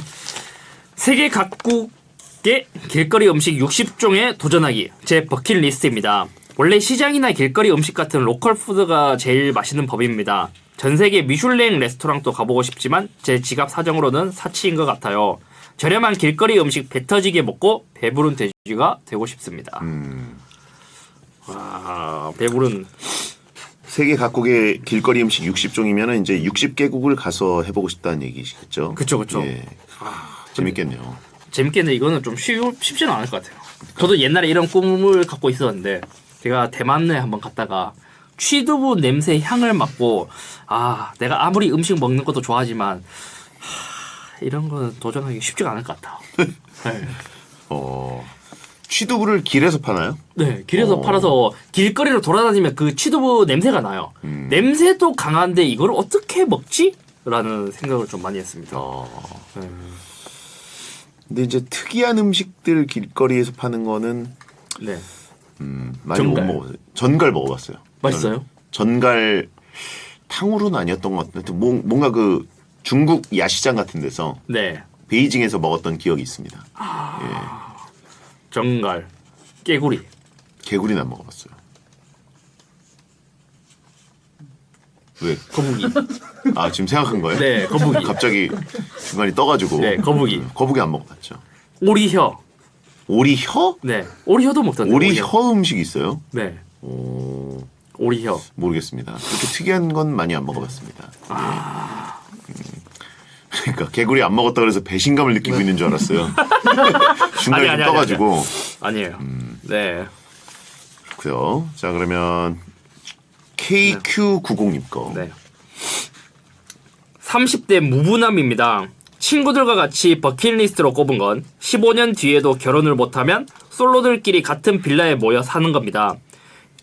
세계 각국의 길거리 음식 60종에 도전하기 제 버킷리스트입니다. 원래 시장이나 길거리 음식 같은 로컬 푸드가 제일 맛있는 법입니다. 전 세계 미슐랭 레스토랑도 가보고 싶지만 제 지갑 사정으로는 사치인 것 같아요. 저렴한 길거리 음식 배 터지게 먹고 배부른 돼지가 되고 싶습니다. 와, 배부른. 세계 각국의 길거리 음식 60종이면 이제 60개국을 가서 해보고 싶다는 얘기시겠죠? 그쵸. 예. 재밌겠네요. 재밌겠는데 이거는 좀 쉽지는 않을 것 같아요. 저도 옛날에 이런 꿈을 갖고 있었는데 제가 대만에 한번 갔다가 취두부 냄새 향을 맡고 내가 아무리 음식 먹는 것도 좋아하지만 이런 건 도전하기 쉽지가 않을 것 같아요. 네. 취두부를 길에서 파나요? 네, 길에서 팔아서 길거리로 돌아다니면 그 취두부 냄새가 나요. 냄새도 강한데 이걸 어떻게 먹지? 라는 생각을 좀 많이 했습니다. 네. 근데 이제 특이한 음식들 길거리에서 파는 거는 네. 많이 전갈. 못 먹었어요. 전갈 먹어봤어요. 맛있어요? 전갈 탕후루는 아니었던 것 같은데 뭔가 그 중국 야시장 같은 데서 네. 베이징에서 먹었던 기억이 있습니다. 정갈, 깨구리. 개구리는 안 먹어봤어요. 왜? 거북이. 지금 생각한 거예요? 네, 거북이. 갑자기 중간에 떠가지고. 네, 거북이. 거북이 안 먹어봤죠. 오리혀. 오리혀? 네, 오리혀도 먹던데. 오리혀 음식이 있어요? 네, 오, 오리혀. 모르겠습니다. 그렇게 특이한 건 많이 안 먹어봤습니다. 그러니까 개구리 안 먹었다 그래서 배신감을 느끼고 있는 줄 알았어요. 중간에 아니, 좀 떠가지고. 아니에요. 네. 그래요. 자, 그러면 KQ90님 거. 네. 30대 무부남입니다. 친구들과 같이 버킷리스트로 꼽은 건 15년 뒤에도 결혼을 못하면 솔로들끼리 같은 빌라에 모여 사는 겁니다.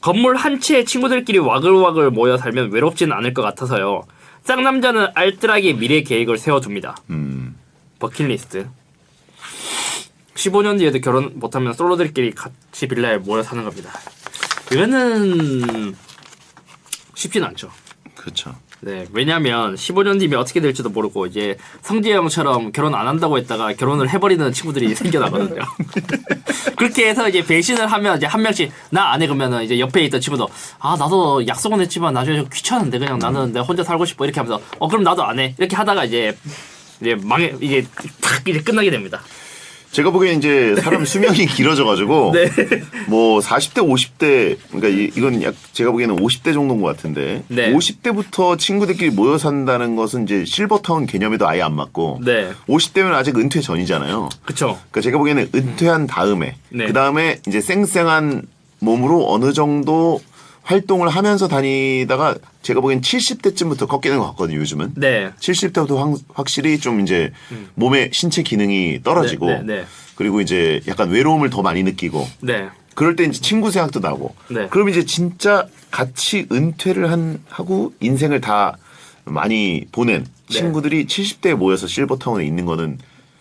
건물 한 채에 친구들끼리 와글와글 모여 살면 외롭지는 않을 것 같아서요. 쌍남자는 알뜰하게 미래 계획을 세워둡니다. 버킷리스트. 15년 뒤에도 결혼 못하면 솔로들끼리 같이 빌라에 모여 사는 겁니다. 이거는 쉽진 않죠. 그렇죠. 네, 왜냐면 15년 뒤면 어떻게 될지도 모르고 이제 성재형처럼 결혼 안 한다고 했다가 결혼을 해버리는 친구들이 생겨나거든요. 그렇게 해서 이제 배신을 하면 이제 한 명씩 나 안 해 그러면은 이제 옆에 있던 친구도 아 나도 약속은 했지만 나중에 좀 귀찮은데 그냥 나는 내가 혼자 살고 싶어 이렇게 하면서 그럼 나도 안 해 이렇게 하다가 이제 망해 이게 탁 이제 끝나게 됩니다. 제가 보기엔 이제 사람 수명이 길어져가지고 네. 뭐 40대, 50대 그러니까 이건 제가 보기에는 50대 정도인 것 같은데 네. 50대부터 친구들끼리 모여 산다는 것은 이제 실버타운 개념에도 아예 안 맞고 네, 50대면 아직 은퇴 전이잖아요. 그쵸. 그러니까 제가 보기에는 은퇴한 다음에 네. 그 다음에 이제 쌩쌩한 몸으로 어느 정도 활동을 하면서 다니다가 제가 보기엔 70대쯤부터 꺾이는 것 같거든요. 요즘은. 네. 70대부터 확실히 좀 이제 몸의 신체 기능이 떨어지고 네, 네, 네. 그리고 이제 약간 외로움을 더 많이 느끼고 네. 그럴 때 이제 친구 생각도 나고 네. 그럼 이제 진짜 같이 은퇴를 하고 인생을 다 많이 보낸 네. 친구들이 70대에 모여서 실버타운에 있는 거는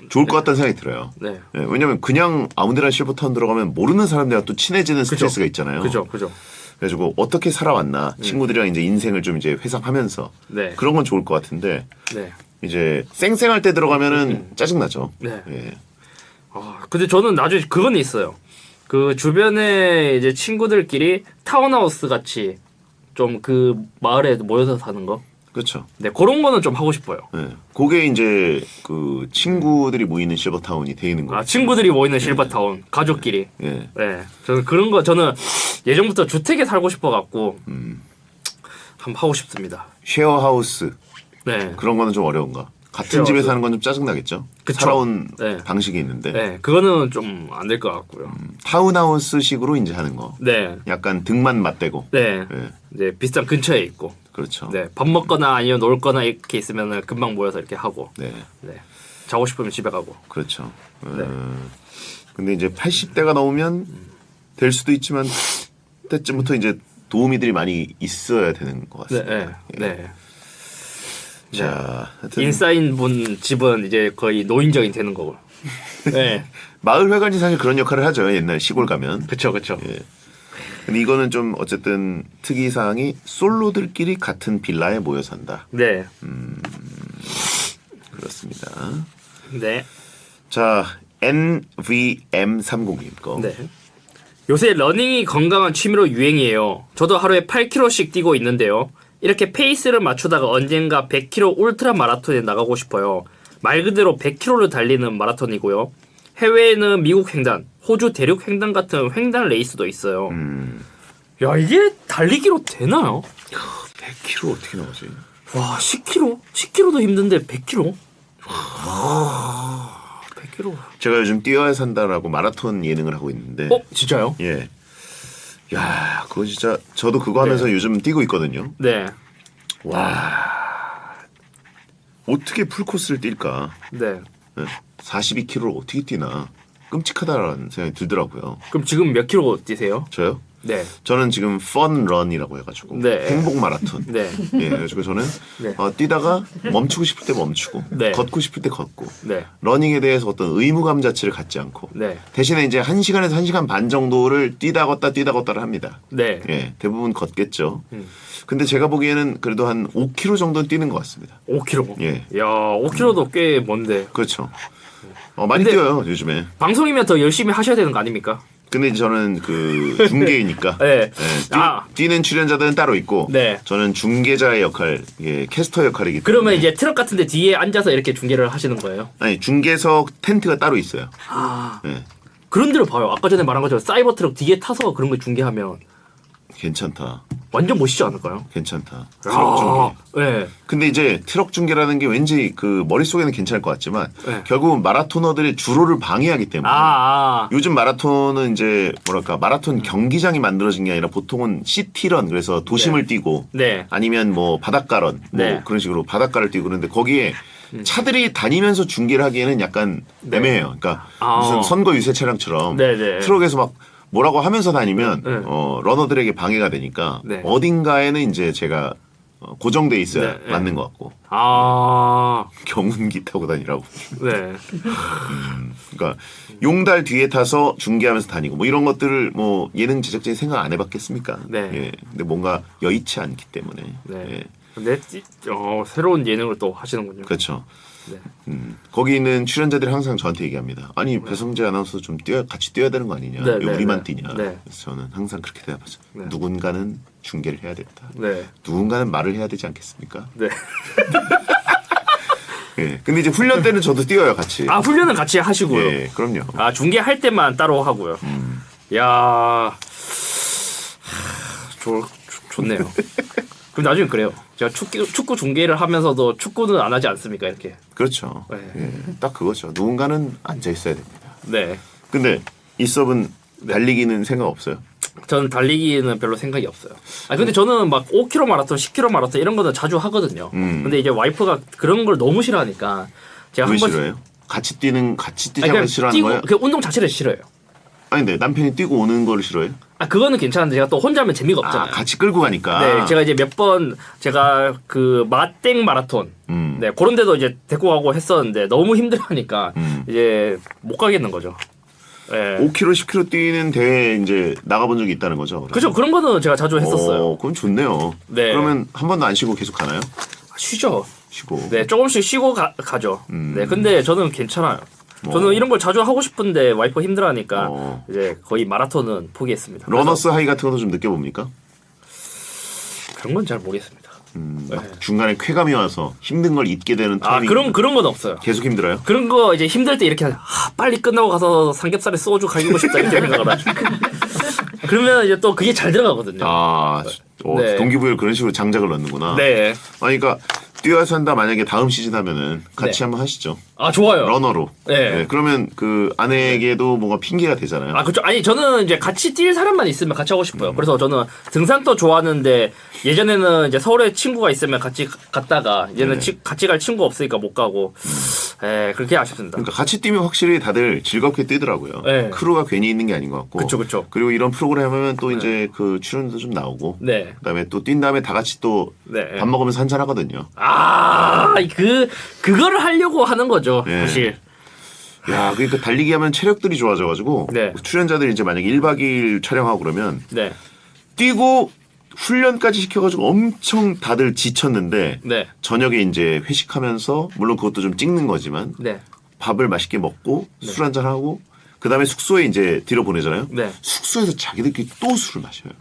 좋을 것 같다는 생각이 들어요. 네. 네, 왜냐면 그냥 아무데나 실버타운 들어가면 모르는 사람들과 또 친해지는 스트레스가 있잖아요. 그죠. 그래가지고 어떻게 살아왔나 친구들이랑 이제 인생을 좀 이제 회상하면서 네. 그런 건 좋을 것 같은데 네. 이제 쌩쌩할 때 들어가면은 짜증나죠. 네. 예. 근데 저는 나중에 그건 있어요. 그 주변에 이제 친구들끼리 타운하우스 같이 좀 그 마을에 모여서 사는 거. 그렇죠. 네, 그런 거는 좀 하고 싶어요. 예. 그게 이제 그 친구들이 모이는 실버타운이 돼 있는 거예요. 친구들이 모이는 실버타운, 가족끼리. 예. 네, 저는 그런 거 저는 예전부터 주택에 살고 싶어 갖고 한번 하고 싶습니다. 쉐어하우스 네, 그런 거는 좀 어려운가? 같은 쉐어하우스. 집에 사는 건 좀 짜증 나겠죠. 그쵸. 살아온 네. 방식이 있는데 네, 그거는 좀 안 될 것 같고요. 타운하우스식으로 이제 하는 거. 네, 약간 등만 맞대고. 네, 예. 이제 비싼 근처에 있고, 그렇죠. 네, 밥 먹거나 아니면 놀거나 이렇게 있으면은 금방 모여서 이렇게 하고, 네. 네, 자고 싶으면 집에 가고. 그렇죠. 네. 근데 이제 80대가 넘으면 될 수도 있지만 그때쯤부터 이제 도우미들이 많이 있어야 되는 것 네, 같습니다. 네, 예. 네. 자, 하여튼 인싸인 분 집은 이제 거의 노인정이 되는 거고. 네, 마을 회관이 사실 그런 역할을 하죠. 옛날 시골 가면. 그쵸. 예. 근데 이거는 좀 어쨌든 특이 사항이 솔로들끼리 같은 빌라에 모여 산다. 네, 그렇습니다. 네, 자, NVM30님 거. 네. 요새 러닝이 건강한 취미로 유행이에요. 저도 하루에 8km씩 뛰고 있는데요. 이렇게 페이스를 맞추다가 언젠가 100km 울트라 마라톤에 나가고 싶어요. 말 그대로 100km를 달리는 마라톤이고요. 해외에는 미국 횡단, 호주 대륙 횡단 같은 횡단 레이스도 있어요. 야, 이게 달리기로 되나요? 100km 어떻게 나오지? 와, 10km? 10km도 힘든데 100km? 와, 100km. 제가 요즘 뛰어야 산다라고 마라톤 예능을 하고 있는데. 진짜요? 예. 야, 그거 진짜 저도 그거 하면서 요즘 뛰고 있거든요. 네. 와. 어떻게 풀코스를 뛸까? 네. 42km를 어떻게 뛰나? 끔찍하다라는 생각이 들더라고요. 그럼 지금 몇 킬로 뛰세요? 저요? 네. 저는 지금 펀런이라고 해가지고 네. 행복 마라톤. 네. 예, 그래가지고 저는 네. 뛰다가 멈추고 싶을 때 멈추고, 네. 걷고 싶을 때 걷고, 네. 러닝에 대해서 어떤 의무감 자체를 갖지 않고, 네. 대신에 이제 1시간에서 1시간 반 정도를 뛰다 걷다를 합니다. 네. 예, 대부분 걷겠죠. 근데 제가 보기에는 그래도 한 5km 정도는 뛰는 것 같습니다. 5km. 예. 야, 5km도 꽤 먼데. 그렇죠. 많이 근데- 뛰어요, 요즘에. 방송이면 더 열심히 하셔야 되는 거 아닙니까? 근데 이제 저는 그 중계이니까. 네. 예, 아. 뛰는 출연자들은 따로 있고, 네. 저는 중계자의 역할, 캐스터 역할이기 때문에. 그러면 이제 트럭 같은데 뒤에 앉아서 이렇게 중계를 하시는 거예요? 아니 중계석 텐트가 따로 있어요. 아. 예, 그런 데를 봐요. 아까 전에 말한 것처럼 사이버 트럭 뒤에 타서 그런 거 중계하면 괜찮다. 완전 멋있지 않을까요? 괜찮다. 트럭 중계. 네. 근데 이제 트럭 중계라는 게 왠지 그 머릿속에는 괜찮을 것 같지만 네. 결국은 마라토너들의 주로를 방해하기 때문에 요즘 마라톤은 이제 뭐랄까 마라톤 경기장이 만들어진 게 아니라 보통은 시티런 그래서 도심을 뛰고 네. 아니면 뭐 바닷가런 뭐 네. 그런 식으로 바닷가를 뛰고 그러는데 거기에 차들이 다니면서 중계를 하기에는 약간 애매해요. 그러니까 무슨 선거 유세 차량처럼 네네. 트럭에서 막 뭐라고 하면서 다니면 네. 러너들에게 방해가 되니까 네. 어딘가에는 이제 제가 고정돼 있어야 네, 네. 맞는 것 같고 아, 경운기 타고 다니라고. 네. 그러니까 용달 뒤에 타서 중계하면서 다니고 뭐 이런 것들을 뭐 예능 제작진이 생각 안 해봤겠습니까? 네. 예. 근데 뭔가 여의치 않기 때문에. 네. 예. 근데 새로운 예능을 또 하시는군요. 그렇죠. 네. 거기 있는 출연자들이 항상 저한테 얘기합니다. 아니 배성재 아나운서 좀 같이 뛰어야 되는 거 아니냐? 네, 왜 네, 우리만 네. 뛰냐? 네. 그래서 저는 항상 그렇게 대답하죠. 네. 누군가는 중계를 해야 된다. 네. 누군가는 말을 해야 되지 않겠습니까? 네. 예. 근데 이제 훈련 때는 저도 뛰어요 같이. 아, 훈련은 같이 하시고요. 예, 그럼요. 아, 중계할 때만 따로 하고요. 야, 좋네요. 그럼 나중에 그래요. 제가 축구 중계를 하면서도 축구는 안 하지 않습니까? 이렇게. 그렇죠. 네. 예, 딱 그거죠. 누군가는 앉아 있어야 됩니다. 네. 근데 이 수업은 달리기는 생각 없어요? 저는 달리기는 별로 생각이 없어요. 아 근데 저는 막 5km 마라톤, 10km 마라톤 이런 거는 자주 하거든요. 근데 이제 와이프가 그런 걸 너무 싫어하니까 제가 왜 한 번 싫어요? 같이 뛰자고 그냥 싫어하는 뛰고 거예요? 그 운동 자체를 싫어요. 아니 근데 남편이 뛰고 오는 걸 싫어해요? 아 그거는 괜찮은데 제가 또 혼자 하면 재미가 없잖아요. 아, 같이 끌고 가니까. 네, 제가 이제 몇 번 제가 그 마땡 마라톤 네 그런 데도 이제 데리고 가고 했었는데 너무 힘들어하니까 이제 못 가겠는 거죠. 네. 5km, 10km 뛰는 대회 이제 나가본 적이 있다는 거죠? 그러면? 그죠 그런 거는 제가 자주 했었어요. 그럼 좋네요. 네. 그러면 한 번도 안 쉬고 계속 가나요? 쉬죠. 쉬고. 네, 조금씩 쉬고 가죠. 네, 근데 저는 괜찮아요. 저는 이런 걸 자주 하고 싶은데 와이프 힘들어하니까 이제 거의 마라톤은 포기했습니다. 러너스 하이 같은 것도 좀 느껴봅니까? 그런 건 잘 모르겠습니다. 막 중간에 쾌감이 와서 힘든 걸 잊게 되는 아 타이밍. 그런 건 없어요. 계속 힘들어요? 그런 거 이제 힘들 때 이렇게 빨리 끝나고 가서 삼겹살에 소주 갈기고 싶다 이렇게 생각을 하죠. 그러면 이제 또 그게 잘 들어가거든요. 네. 동기부여를 그런 식으로 장작을 넣는구나. 네. 아니, 그러니까 뛰어야 산다 만약에 다음 시즌 하면은 같이 네. 한번 하시죠. 아 좋아요. 러너로. 네. 그러면 그 아내에게도 뭔가 핑계가 되잖아요. 아 그렇죠. 아니 저는 이제 같이 뛸 사람만 있으면 같이 하고 싶어요. 그래서 저는 등산도 좋아하는데 예전에는 이제 서울에 친구가 있으면 같이 갔다가 이제는 네. 같이 갈 친구 없으니까 못 가고. 그렇게 아쉽습니다. 그러니까 같이 뛰면 확실히 다들 즐겁게 뛰더라고요. 네. 크루가 괜히 있는 게 아닌 것 같고. 그쵸. 그리고 이런 프로그램 하면 또 이제 그 출연도 좀 나오고. 네. 그다음에 또 뛴 다음에 다 같이 또 밥 네. 먹으면서 한잔 하거든요. 그거를 하려고 하는 거죠, 네. 사실. 야, 그러니까 달리기 하면 체력들이 좋아져가지고 네. 출연자들이 이제 만약에 1박 2일 촬영하고 그러면 네. 뛰고 훈련까지 시켜가지고 엄청 다들 지쳤는데 네. 저녁에 이제 회식하면서 물론 그것도 좀 찍는 거지만 네. 밥을 맛있게 먹고 술 한잔 하고 그 다음에 숙소에 이제 뒤로 보내잖아요. 네. 숙소에서 자기들끼리 또 술을 마셔요.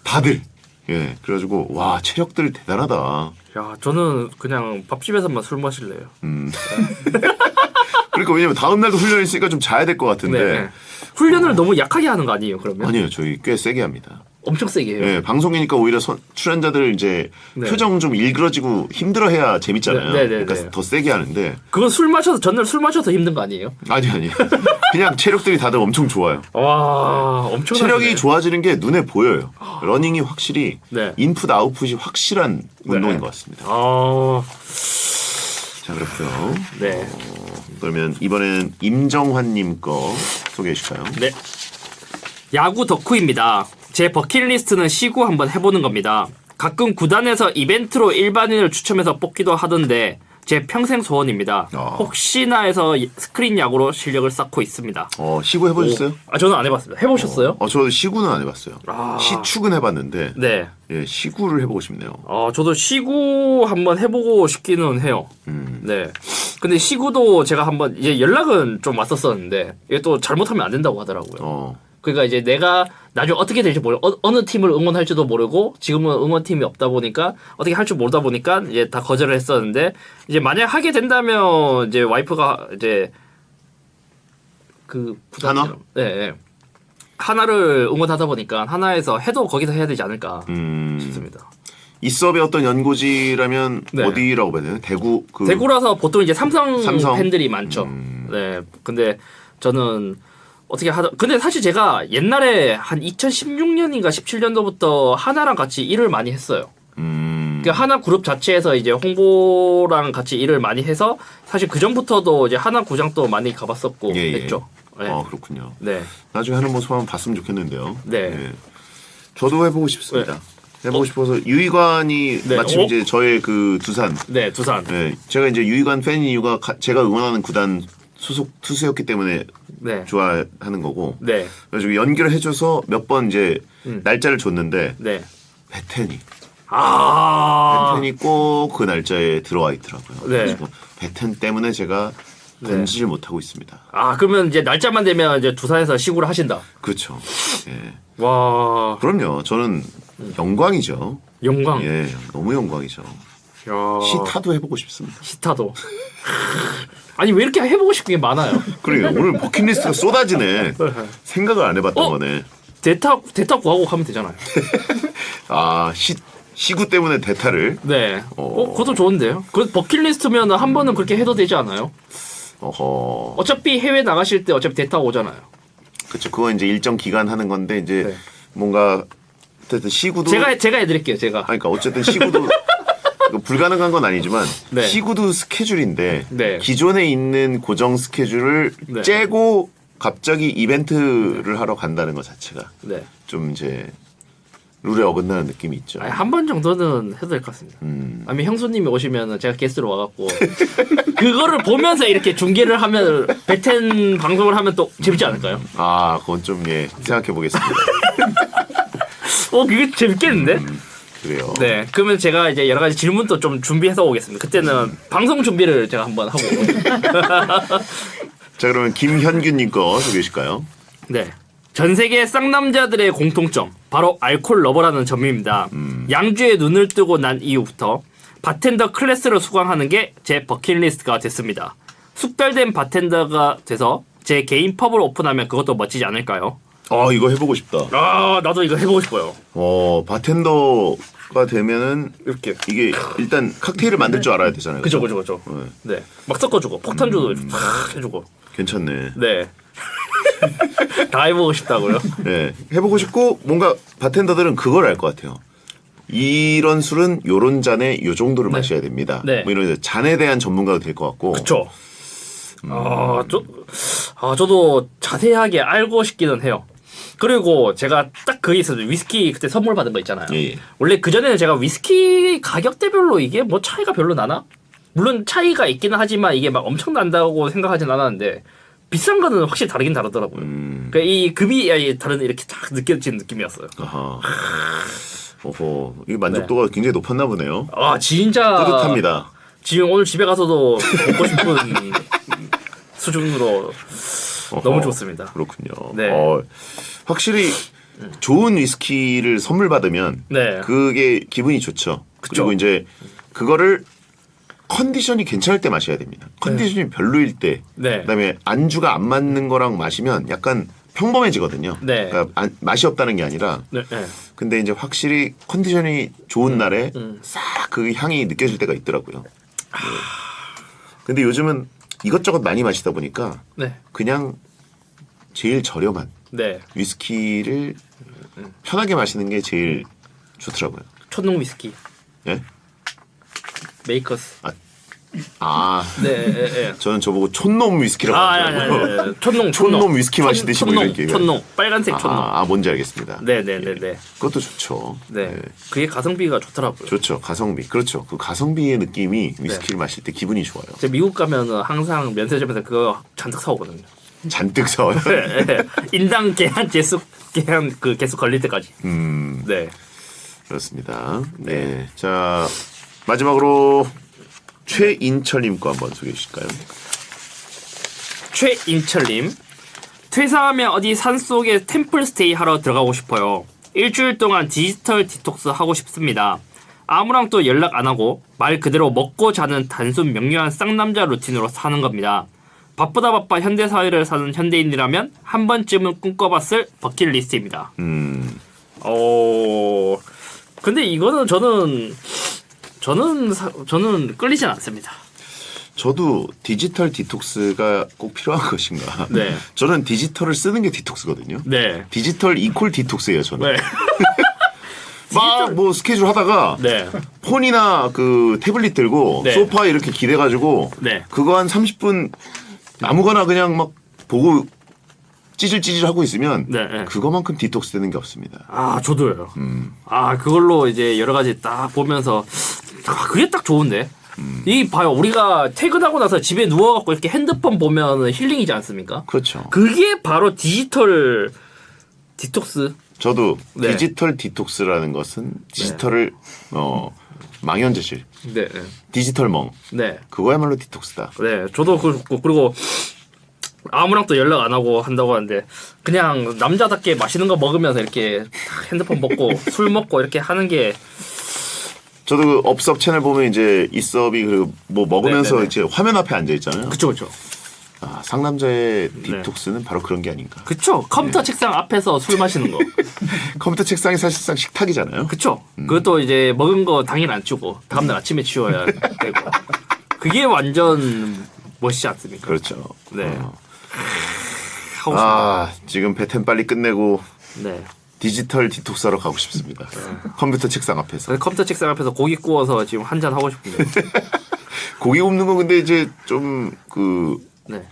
다들. 예, 그래가지고 와 체력들 대단하다. 야, 저는 그냥 밥집에서만 술 마실래요. 그러니까 왜냐면 다음 날도 훈련이 있으니까 좀 자야 될 것 같은데. 네. 훈련을 너무 약하게 하는 거 아니에요, 그러면? 아니에요, 저희 꽤 세게 합니다. 엄청 세게 해요. 예, 방송이니까 오히려 출연자들 이제 네. 표정 좀 일그러지고 힘들어해야 재밌잖아요. 네, 그러니까 더 세게 하는데. 그건 전날 술 마셔서 힘든 거 아니에요? 아니. 그냥 체력들이 다들 엄청 좋아요. 와, 엄청 체력이 좋아지는 게 눈에 보여요. 러닝이 확실히 네. 인풋 아웃풋이 확실한 운동인 것 같습니다. 자, 그렇고요. 네. 그러면 이번엔 임정환님 거 소개해 주실까요? 네. 야구 덕후입니다. 제 버킷리스트는 시구 한번 해보는 겁니다. 가끔 구단에서 이벤트로 일반인을 추첨해서 뽑기도 하던데 제 평생 소원입니다. 혹시나 해서 스크린 야구로 실력을 쌓고 있습니다. 시구 해보셨어요? 저는 안 해봤습니다. 해보셨어요? 저도 시구는 안 해봤어요. 시축은 해봤는데 네. 예, 시구를 해보고 싶네요. 저도 시구 한번 해보고 싶기는 해요. 네. 근데 시구도 제가 한번 이제 연락은 좀 왔었었는데 이게 또 잘못하면 안 된다고 하더라고요. 그러니까 이제 내가 나중에 어떻게 될지 모르고 어느 팀을 응원할지도 모르고 지금은 응원팀이 없다 보니까 어떻게 할 줄 모르다 보니까 이제 다 거절을 했었는데 이제 만약 하게 된다면 이제 와이프가 이제 그 하나? 네. 하나를 응원하다 보니까 하나에서 해도 거기서 해야 되지 않을까 싶습니다. 이 수업의 어떤 연고지라면 네. 어디라고 봐야 되나요? 대구 대구라서 보통 이제 삼성 삼성? 팬들이 많죠. 네. 근데 저는 근데 사실 제가 옛날에 한 2016년인가 17년도부터 하나랑 같이 일을 많이 했어요. 그 하나 그룹 자체에서 이제 홍보랑 같이 일을 많이 해서 사실 그 전부터도 이제 하나 구장도 많이 가봤었고 예. 했죠. 네. 그렇군요. 네. 나중에 하는 모습 한번 봤으면 좋겠는데요. 네. 저도 해보고 싶습니다. 해보고 싶어서 유희관이 네. 마침 어? 이제 저의 그 두산. 네, 두산. 네, 제가 이제 유희관 팬인 이유가 제가 응원하는 구단 소속 투수였기 때문에 네. 좋아하는 거고. 네. 그래서 연결을 해줘서 몇 번 이제 날짜를 줬는데 네. 베텐이 아. 베텐이 꼭 그 날짜에 들어와 있더라고요. 네. 그래서 베텐 때문에 제가 던지질 못하고 있습니다. 아, 그러면 이제 날짜만 되면 이제 두산에서 시구를 하신다. 그렇죠. 예. 와. 그럼요. 저는 영광이죠. 영광. 예, 너무 영광이죠. 야. 시타도 해보고 싶습니다. 시타도. 아니 왜 이렇게 해보고 싶은 게 많아요? 그러니까 오늘 버킷리스트가 쏟아지네. 생각을 안 해봤던 거네. 대타 구하고 하면 되잖아요. 아, 시구 때문에 대타를. 네. 어. 그것도 좋은데요. 그 버킷리스트면 한 번은 그렇게 해도 되지 않아요? 어허. 어차피 해외 나가실 때 어차피 대타 오잖아요. 그렇죠. 그거 이제 일정 기간 하는 건데 이제 네. 뭔가 어쨌든 시구도. 제가 해드릴게요. 제가. 그러니까 어쨌든 시구도 불가능한 건 아니지만 네. 시구도 스케줄인데 네. 기존에 있는 고정 스케줄을 네. 째고 갑자기 이벤트를 하러 간다는 것 자체가 네. 좀 이제 룰에 어긋나는 느낌이 있죠. 아니, 한 번 정도는 해도 될 것 같습니다. 아니면 형수님이 오시면 제가 게스트로 와갖고 그거를 보면서 이렇게 중계를 하면 베텐 방송을 하면 또 재밌지 않을까요? 아, 그건 좀 예 생각해 보겠습니다. 그게 재밌겠는데? 그래요. 네. 그러면 제가 이제 여러 가지 질문도 좀 준비해서 오겠습니다. 그때는 방송 준비를 제가 한번 하고. 자, 그러면 김현균님 거 소개해 주실까요? 네. 전 세계 쌍남자들의 공통점 바로 알콜 러버라는 점입니다. 양주에 눈을 뜨고 난 이후부터 바텐더 클래스를 수강하는 게 제 버킷리스트가 됐습니다. 숙달된 바텐더가 돼서 제 개인 펍을 오픈하면 그것도 멋지지 않을까요? 아, 이거 해보고 싶다. 아, 나도 이거 해보고 싶어요. 바텐더가 되면은 이렇게. 이게 일단 칵테일을 만들 줄 알아야 되잖아요. 그죠. 네. 막 섞어주고 폭탄주도 팍 해주고. 괜찮네. 네. 다 해보고 싶다고요? 네, 해보고 싶고 뭔가 바텐더들은 그걸 알 것 같아요. 이런 술은 요런 잔에 요 정도를 마셔야 됩니다. 네. 뭐 이런 잔에 대한 전문가도 될 것 같고. 그쵸. 저도 자세하게 알고 싶기는 해요. 그리고 제가 딱 그게 있어요. 위스키 그때 선물 받은 거 있잖아요. 예. 원래 그전에는 제가 위스키 가격대별로 이게 뭐 차이가 별로 나나? 물론 차이가 있기는 하지만 이게 막 엄청 난다고 생각하진 않았는데 비싼 거는 확실히 다르긴 다르더라고요. 그러니까 이 급이 다른 이렇게 딱 느껴지는 느낌이었어요. 아하. 오호, 이 만족도가 굉장히 높았나 보네요. 아 진짜 뿌듯합니다. 지금 오늘 집에 가서도 먹고 싶은 수준으로 너무 좋습니다. 그렇군요. 네. 확실히 좋은 위스키를 선물 받으면 네. 그게 기분이 좋죠. 그리고 이제 그거를 컨디션이 괜찮을 때 마셔야 됩니다. 컨디션이 별로일 때, 네. 그다음에 안주가 안 맞는 거랑 마시면 약간 평범해지거든요. 네. 그러니까 맛이 없다는 게 아니라. 네. 네. 근데 이제 확실히 컨디션이 좋은 날에 싹 그 향이 느껴질 때가 있더라고요. 네. 근데 요즘은 이것저것 많이 마시다 보니까 네. 그냥 제일 저렴한 네. 위스키를 편하게 마시는 게 제일 좋더라고요. 촌농 위스키. 예? 메이커스. 네. 저는 저보고 촌놈 위스키라고 하더라고요. 촌농 위스키 마시듯이 뭐 이렇게. 촌농. 빨간색 촌농. 뭔지 알겠습니다. 네. 그것도 좋죠. 네. 그게 가성비가 좋더라고요. 좋죠. 가성비. 그렇죠. 그 가성비의 느낌이 위스키를 마실 때 기분이 좋아요. 제가 미국 가면은 항상 면세점에서 그거 잔뜩 사오거든요. 잔뜩 사와요. 네. 인당 계속 걸릴 때까지. 네. 그렇습니다. 네. 자, 마지막으로 최인철님 거 한번 소개해 주실까요? 최인철님. 퇴사하면 어디 산속에 템플스테이 하러 들어가고 싶어요. 일주일 동안 디지털 디톡스 하고 싶습니다. 아무랑 또 연락 안 하고 말 그대로 먹고 자는 단순 명료한 쌍남자 루틴으로 사는 겁니다. 바쁘다 바빠 현대사회를 사는 현대인이라면 한 번쯤은 꿈꿔봤을 버킷리스트입니다. 근데 이거는 저는 끌리진 않습니다. 저도 디지털 디톡스가 꼭 필요한 것인가? 네. 저는 디지털을 쓰는 게 디톡스거든요. 네. 디지털 이퀄 디톡스예요, 저는. 네. 막 뭐 스케줄 하다가 네. 폰이나 그 태블릿 들고 네. 소파에 이렇게 기대가지고 네. 그거 한 30분 아무거나 그냥 막 보고 찌질찌질 하고 있으면 네, 네. 그거만큼 디톡스 되는 게 없습니다. 아 저도요. 아 그걸로 이제 여러 가지 딱 보면서 그게 딱 좋은데. 이 봐요 우리가 퇴근하고 나서 집에 누워갖고 이렇게 핸드폰 보면 힐링이지 않습니까? 그렇죠. 그게 바로 디지털 디톡스. 저도 네. 디지털 디톡스라는 것은 디지털을 망연자실, 네, 네, 디지털 멍 네, 그거야말로 디톡스다. 네. 저도 그리고 아무랑 또 연락 안 하고 한다고 하는데 그냥 남자답게 맛있는 거 먹으면서 이렇게 딱 핸드폰 먹고 술 먹고 이렇게 하는 게 저도 그 업섭 채널 보면 이제 이섭이 그 뭐 먹으면서 네네네. 이제 화면 앞에 앉아 있잖아요. 그쵸 그쵸. 아, 상남자의 디톡스는 바로 그런 게 아닌가. 그쵸. 컴퓨터 책상 앞에서 술 마시는 거. 컴퓨터 책상이 사실상 식탁이잖아요. 그쵸. 그것도 이제 먹은 거 당일 안 치우고 다음날 아침에 치워야 되고. 그게 완전 멋있지 않습니까? 그렇죠. 네. 어. 하고 아, 지금 배텐 빨리 끝내고 싶다. 네. 디지털 디톡스하러 가고 싶습니다. 컴퓨터 책상 앞에서. 그래서 컴퓨터 책상 앞에서 고기 구워서 지금 한 잔 하고 싶은데. 고기 굽는 건 근데 이제 좀 그 네.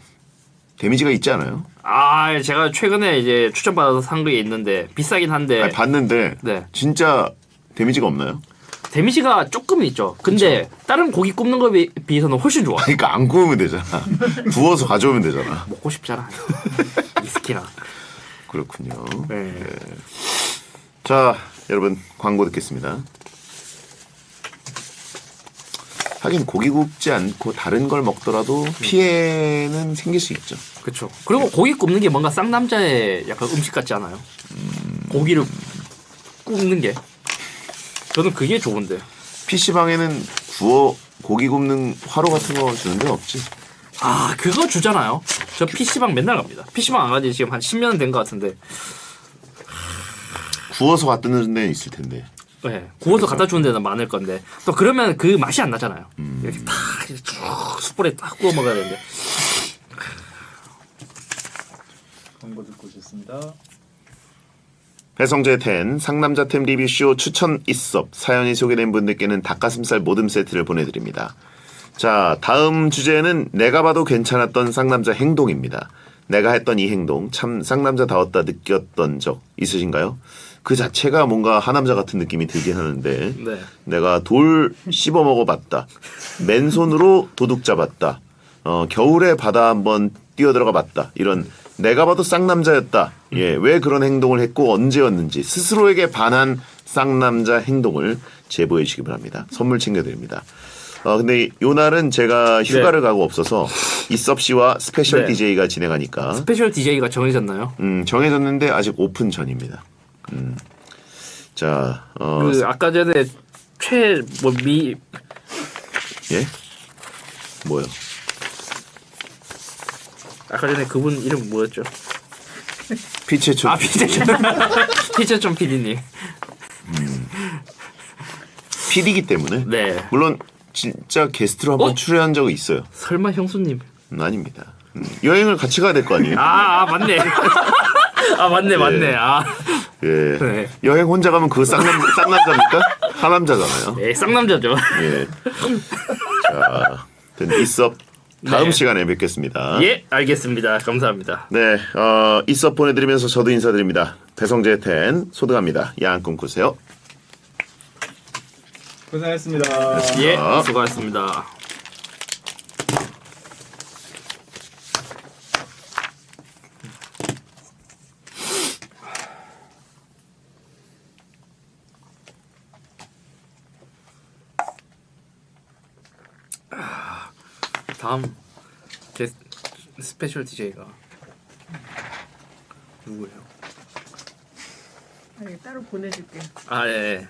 데미지가 있지 않아요? 아, 제가 최근에 이제 추천받아서 산 게 있는데 비싸긴 한데 아니, 봤는데 네. 진짜 데미지가 없나요? 데미지가 조금 있죠. 근데 다른 고기 굽는 거에 비해서는 훨씬 좋아. 그러니까 안 구우면 되잖아. 구워서 가져오면 되잖아. 먹고 싶잖아. 위스키나. 그렇군요. 네. 자, 여러분 광고 듣겠습니다. 하긴 고기 굽지 않고 다른 걸 먹더라도 피해는 생길 수 있죠. 그렇죠. 그리고 고기 굽는 게 뭔가 쌍남자의 약간 음식 같지 않아요? 고기를 굽는 게. 저는 그게 좋은데. PC방에는 고기 굽는 화로 같은 거 주는 데는 없지. 아, 그거 주잖아요. 저 PC방 맨날 갑니다. PC방 안 가지 지금 한 10년 된 것 같은데. 구워서 갖다 놓는 데는 있을 텐데. 네, 구워서 갖다 주는 데는 많을 건데 또 그러면 그 맛이 안 나잖아요. 이렇게 딱 이렇게 쭉 숯불에 딱 구워 먹어야 되는데. 광고 듣고 오셨습니다. 배성재 텐 상남자템 리뷰쇼 추천 있업 사연이 소개된 분들께는 닭가슴살 모듬 세트를 보내드립니다. 자, 다음 주제는 내가 봐도 괜찮았던 쌍남자 행동입니다. 내가 했던 이 행동 참 쌍남자다웠다 느꼈던 적 있으신가요? 그 자체가 뭔가 하남자 같은 느낌이 들긴 하는데 네. 내가 돌 씹어 먹어봤다. 맨손으로 도둑 잡았다. 겨울에 바다 한번 뛰어들어가 봤다. 이런 내가 봐도 쌍남자였다. 예, 왜 그런 행동을 했고 언제였는지 스스로에게 반한 쌍남자 행동을 제보해 주시기 바랍니다. 선물 챙겨드립니다. 근데 요 날은 제가 휴가를 가고 없어서 이섭 씨와 스페셜 네. DJ가 진행하니까 스페셜 DJ가 정해졌나요? 정해졌는데 아직 오픈 전입니다. 자, 그 아까 전에 최뭐미 예? 뭐요? 아까 전에 그분 이름 뭐였죠? 피체초. 아 피체점 피체점 PD님. PD이기 때문에. 네. 물론 진짜 게스트로 한번 출연한 적이 있어요. 설마 형수님? 아닙니다. 여행을 같이 가야 될 거 아니에요? 맞네. 아 맞네 맞네. 아 예. 네. 여행 혼자 가면 그거 쌍남자입니까? 하남자잖아요. 네, 쌍남자죠. 예. 자, 이섭 다음 네. 시간에 뵙겠습니다. 예, 알겠습니다. 감사합니다. 네, 이섭 보내드리면서 저도 인사드립니다. 배성재 텐 소등합니다. 야한 꿈 꾸세요. 고생하셨습니다. 예, 수고하셨습니다. 다음 스페셜 DJ가 누구예요? 아니, 따로 보내줄게. 아 예.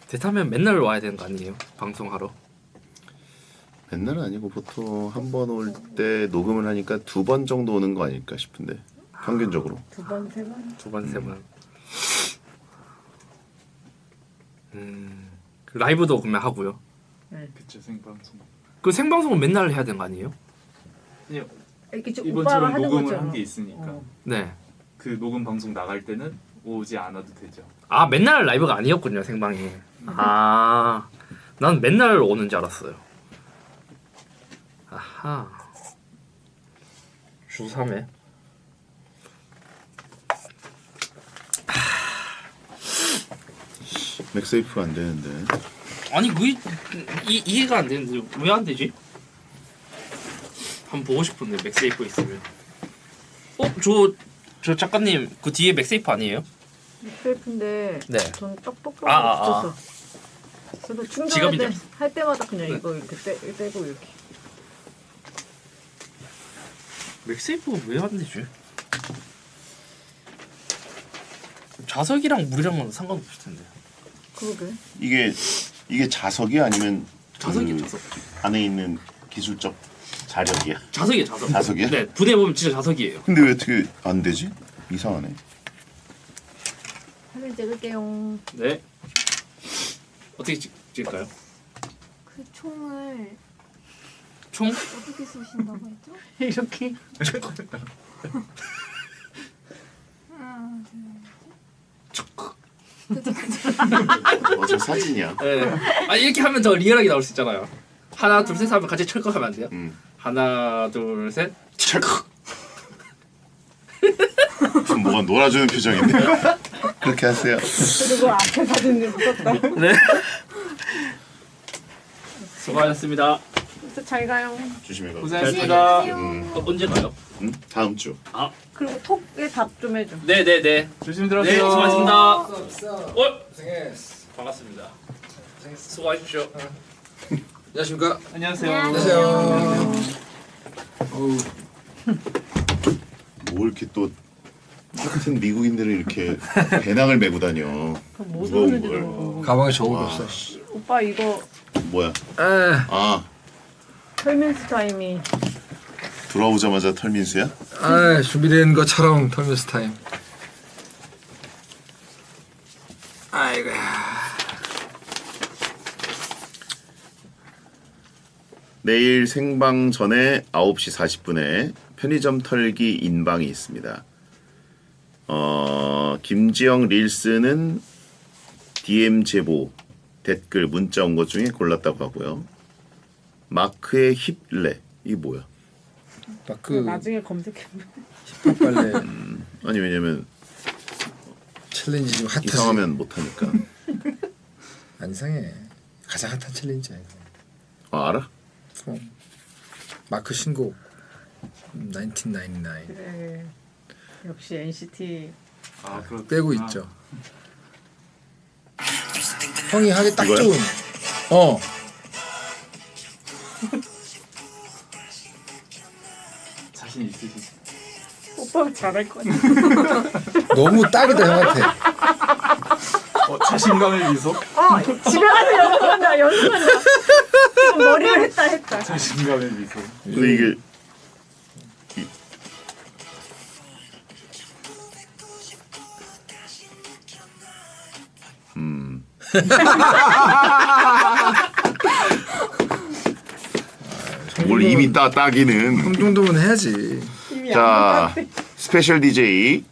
대타면 맨날 와야 되는 거 아니에요? 방송하러? 맨날은 아니고 보통 한 번 올 때 녹음을 하니까 2번 정도 오는 거 아닐까 싶은데 평균적으로. 2번, 3번? 2번, 3번. 라이브도 그러면 하고요. 그쵸, 생방송. 그 생방송은 맨날 해야 되는 거 아니에요? 그냥 이렇게 좀 오빠가 이번처럼 하는 녹음을 거죠. 한 게 있으니까 네. 그 녹음 방송 나갈 때는 오지 않아도 되죠. 아 맨날 라이브가 아니었군요 생방이. 아 난 맨날 오는 줄 알았어요. 아하. 주 3회. 맥세이프가 안 되는데. 아니 이해가 안 되는데 왜 안 되지? 한번 보고 싶은데 맥세이프 있으면. 저 작가님 그 뒤에 맥세이프 아니에요? 셀프인데 네. 전 똑똑하게 아. 붙였어. 그래서 지갑이죠? 충전할 때 할 때마다 그냥 네. 이거 이렇게 떼고 이렇게. 맥세이프가 왜 안 되지? 자석이랑 물이랑은 상관없을 텐데. 그러게. 이게 자석이 아니면 자석이요, 그 자석. 안에 있는 기술적 자력이야. 자석이에요, 자석. 자석이야? 네, 분해 보면 진짜 자석이에요. 근데 왜 어떻게 안 되지? 이상하네. 사진 찍을게요. 네. 어떻게 찍을까요? 그 총을 총? 어떻게 쏘신다고 했죠? 이렇게. 하나, 저 사진이야. 네. 아 이렇게 하면 더 리얼하게 나올 수 있잖아요. 하나, 둘, 셋 하면 같이 철컥하면 안 돼요? 하나, 둘, 셋. 찰칵. 지금 뭐가 놀아주는 표정인데. 그렇게 하세요. 그리고 앞에 사진을 붙였다. 네. 수고하셨습니다. 잘 가요. 조심해 가. 고생하셨습니다. 안녕히 언제 가요? 다음 주. 그리고 톡에 답 좀 해줘. 네네네. 조심히 네, 들어가세요. 수고하셨습니다. 반갑습니다. 수고하십시오. 안녕하십니까. 안녕하세요. 안녕하세요. 뭐 이렇게 또 같은 미국인들은 이렇게 배낭을 메고 다녀. 못 무거운 오는지 걸. 모르고. 가방에 좋은 거 와, 없어. 오빠 이거 뭐야? 아, 아, 털민스 타임이 돌아오자마자 털민수야? 준비된 것처럼 털미스 타임. 아이고야. 내일 생방 전에 9시 40분에 편의점 털기 인방이 있습니다. 김지영 릴스는 DM 제보, 댓글, 문자 온 것 중에 골랐다고 하고요. 마크의 힙레, 이게 뭐야? 마크 나중에 검색해. 힙합 발레 아니 왜냐면 챌린지 좀 핫하지. 이상하면 못하니까. 안 이상해. 가장 핫한 챌린지야 이거. 아, 알아? 그럼 마크 신곡 1999 그래. 역시 NCT. 아, 그렇구나. 빼고 있죠. 형이 하기 딱 이거요? 좋은. 어. 자신 있으시죠? 오빠가 잘할 것 같아. 너무 딱이다 형한테. 자신감의 미소? 집에 가서 연습한다. 연습한다. 지금 머리를 했다. 자신감의 미소. 근데 이게 뭘 이미 따기는. 형 정도면 해야지. 이미 자, 안 스페셜 DJ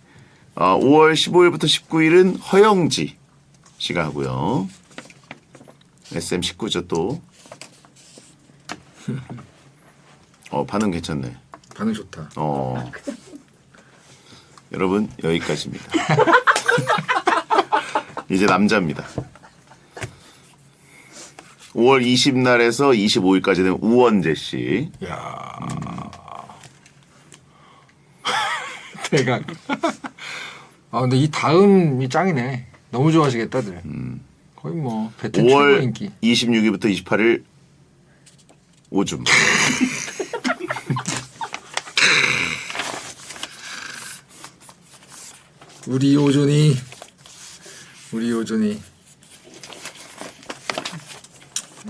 5월 15일부터 19일은 허영지 씨가 하고요. SM19죠 또. 반응 괜찮네. 반응 좋다. 여러분 여기까지입니다. 이제 남자입니다. 5월 20날에서 25일까지는 우원재 씨. 야. 대박. 근데 이 다음이 짱이네. 너무 좋아하시겠다들. 거의 뭐 배틀 최고 5월 인기. 26일부터 28일 오줌. 우리 오존이.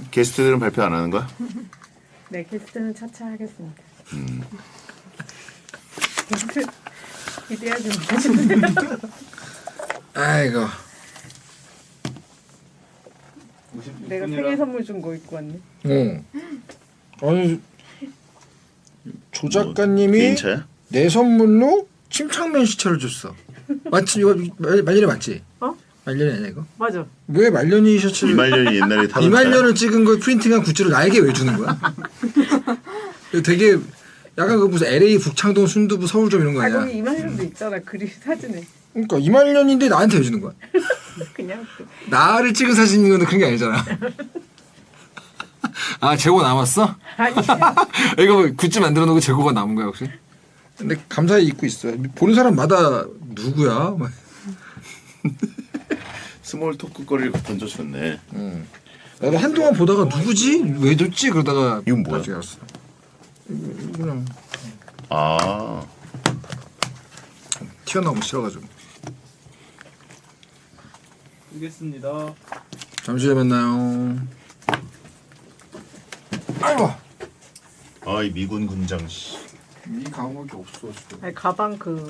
게스트들은 발표 안 하는 거야? 네, 게스트는 차차 하겠습니다. 게스트 기대하지 마시네요. 아이고. 내가 생일 선물 준 거 입고 왔네. 아니 조 작가님이 개인차야? 내 선물로 침착맨 시차를 줬어. 맞지? 이거 말년에 맞지? 어? 말년이 아니야 이거? 맞아. 왜 말년이 셔츠를 이말년이 옛날에 타던 이말년을 찍은 걸 프린팅한 굿즈를 나에게 왜 주는 거야? 이거 되게 약간 그 무슨 LA 북창동 순두부 서울점 이런 거 아 아니야? 거기 이만희도 있잖아 그림 사진에. 그러니까 이말년인데 나한테 왜 주는 거야? 그냥 나를 찍은 사진인 건데 그런 게 아니잖아. 아 재고 남았어? 아니 이거 뭐 굿즈 만들어 놓고 재고가 남은 거야 혹시? 근데 감사히 입고 있어. 보는 사람마다 누구야? 막. 스몰 토크거리를 던져줬네. 나도 한동안 보다가 누구지? 왜 줬지? 그러다가 이건 뭐야? 나중에 알았어. 이거 그냥 아, 튀어나오면 싫어가지고. 쓰겠습니다. 잠시 후에 만나요. 아이고. 아, 이 미군 군장 씨. 이 가방밖에 없어 지금. 아니 가방 그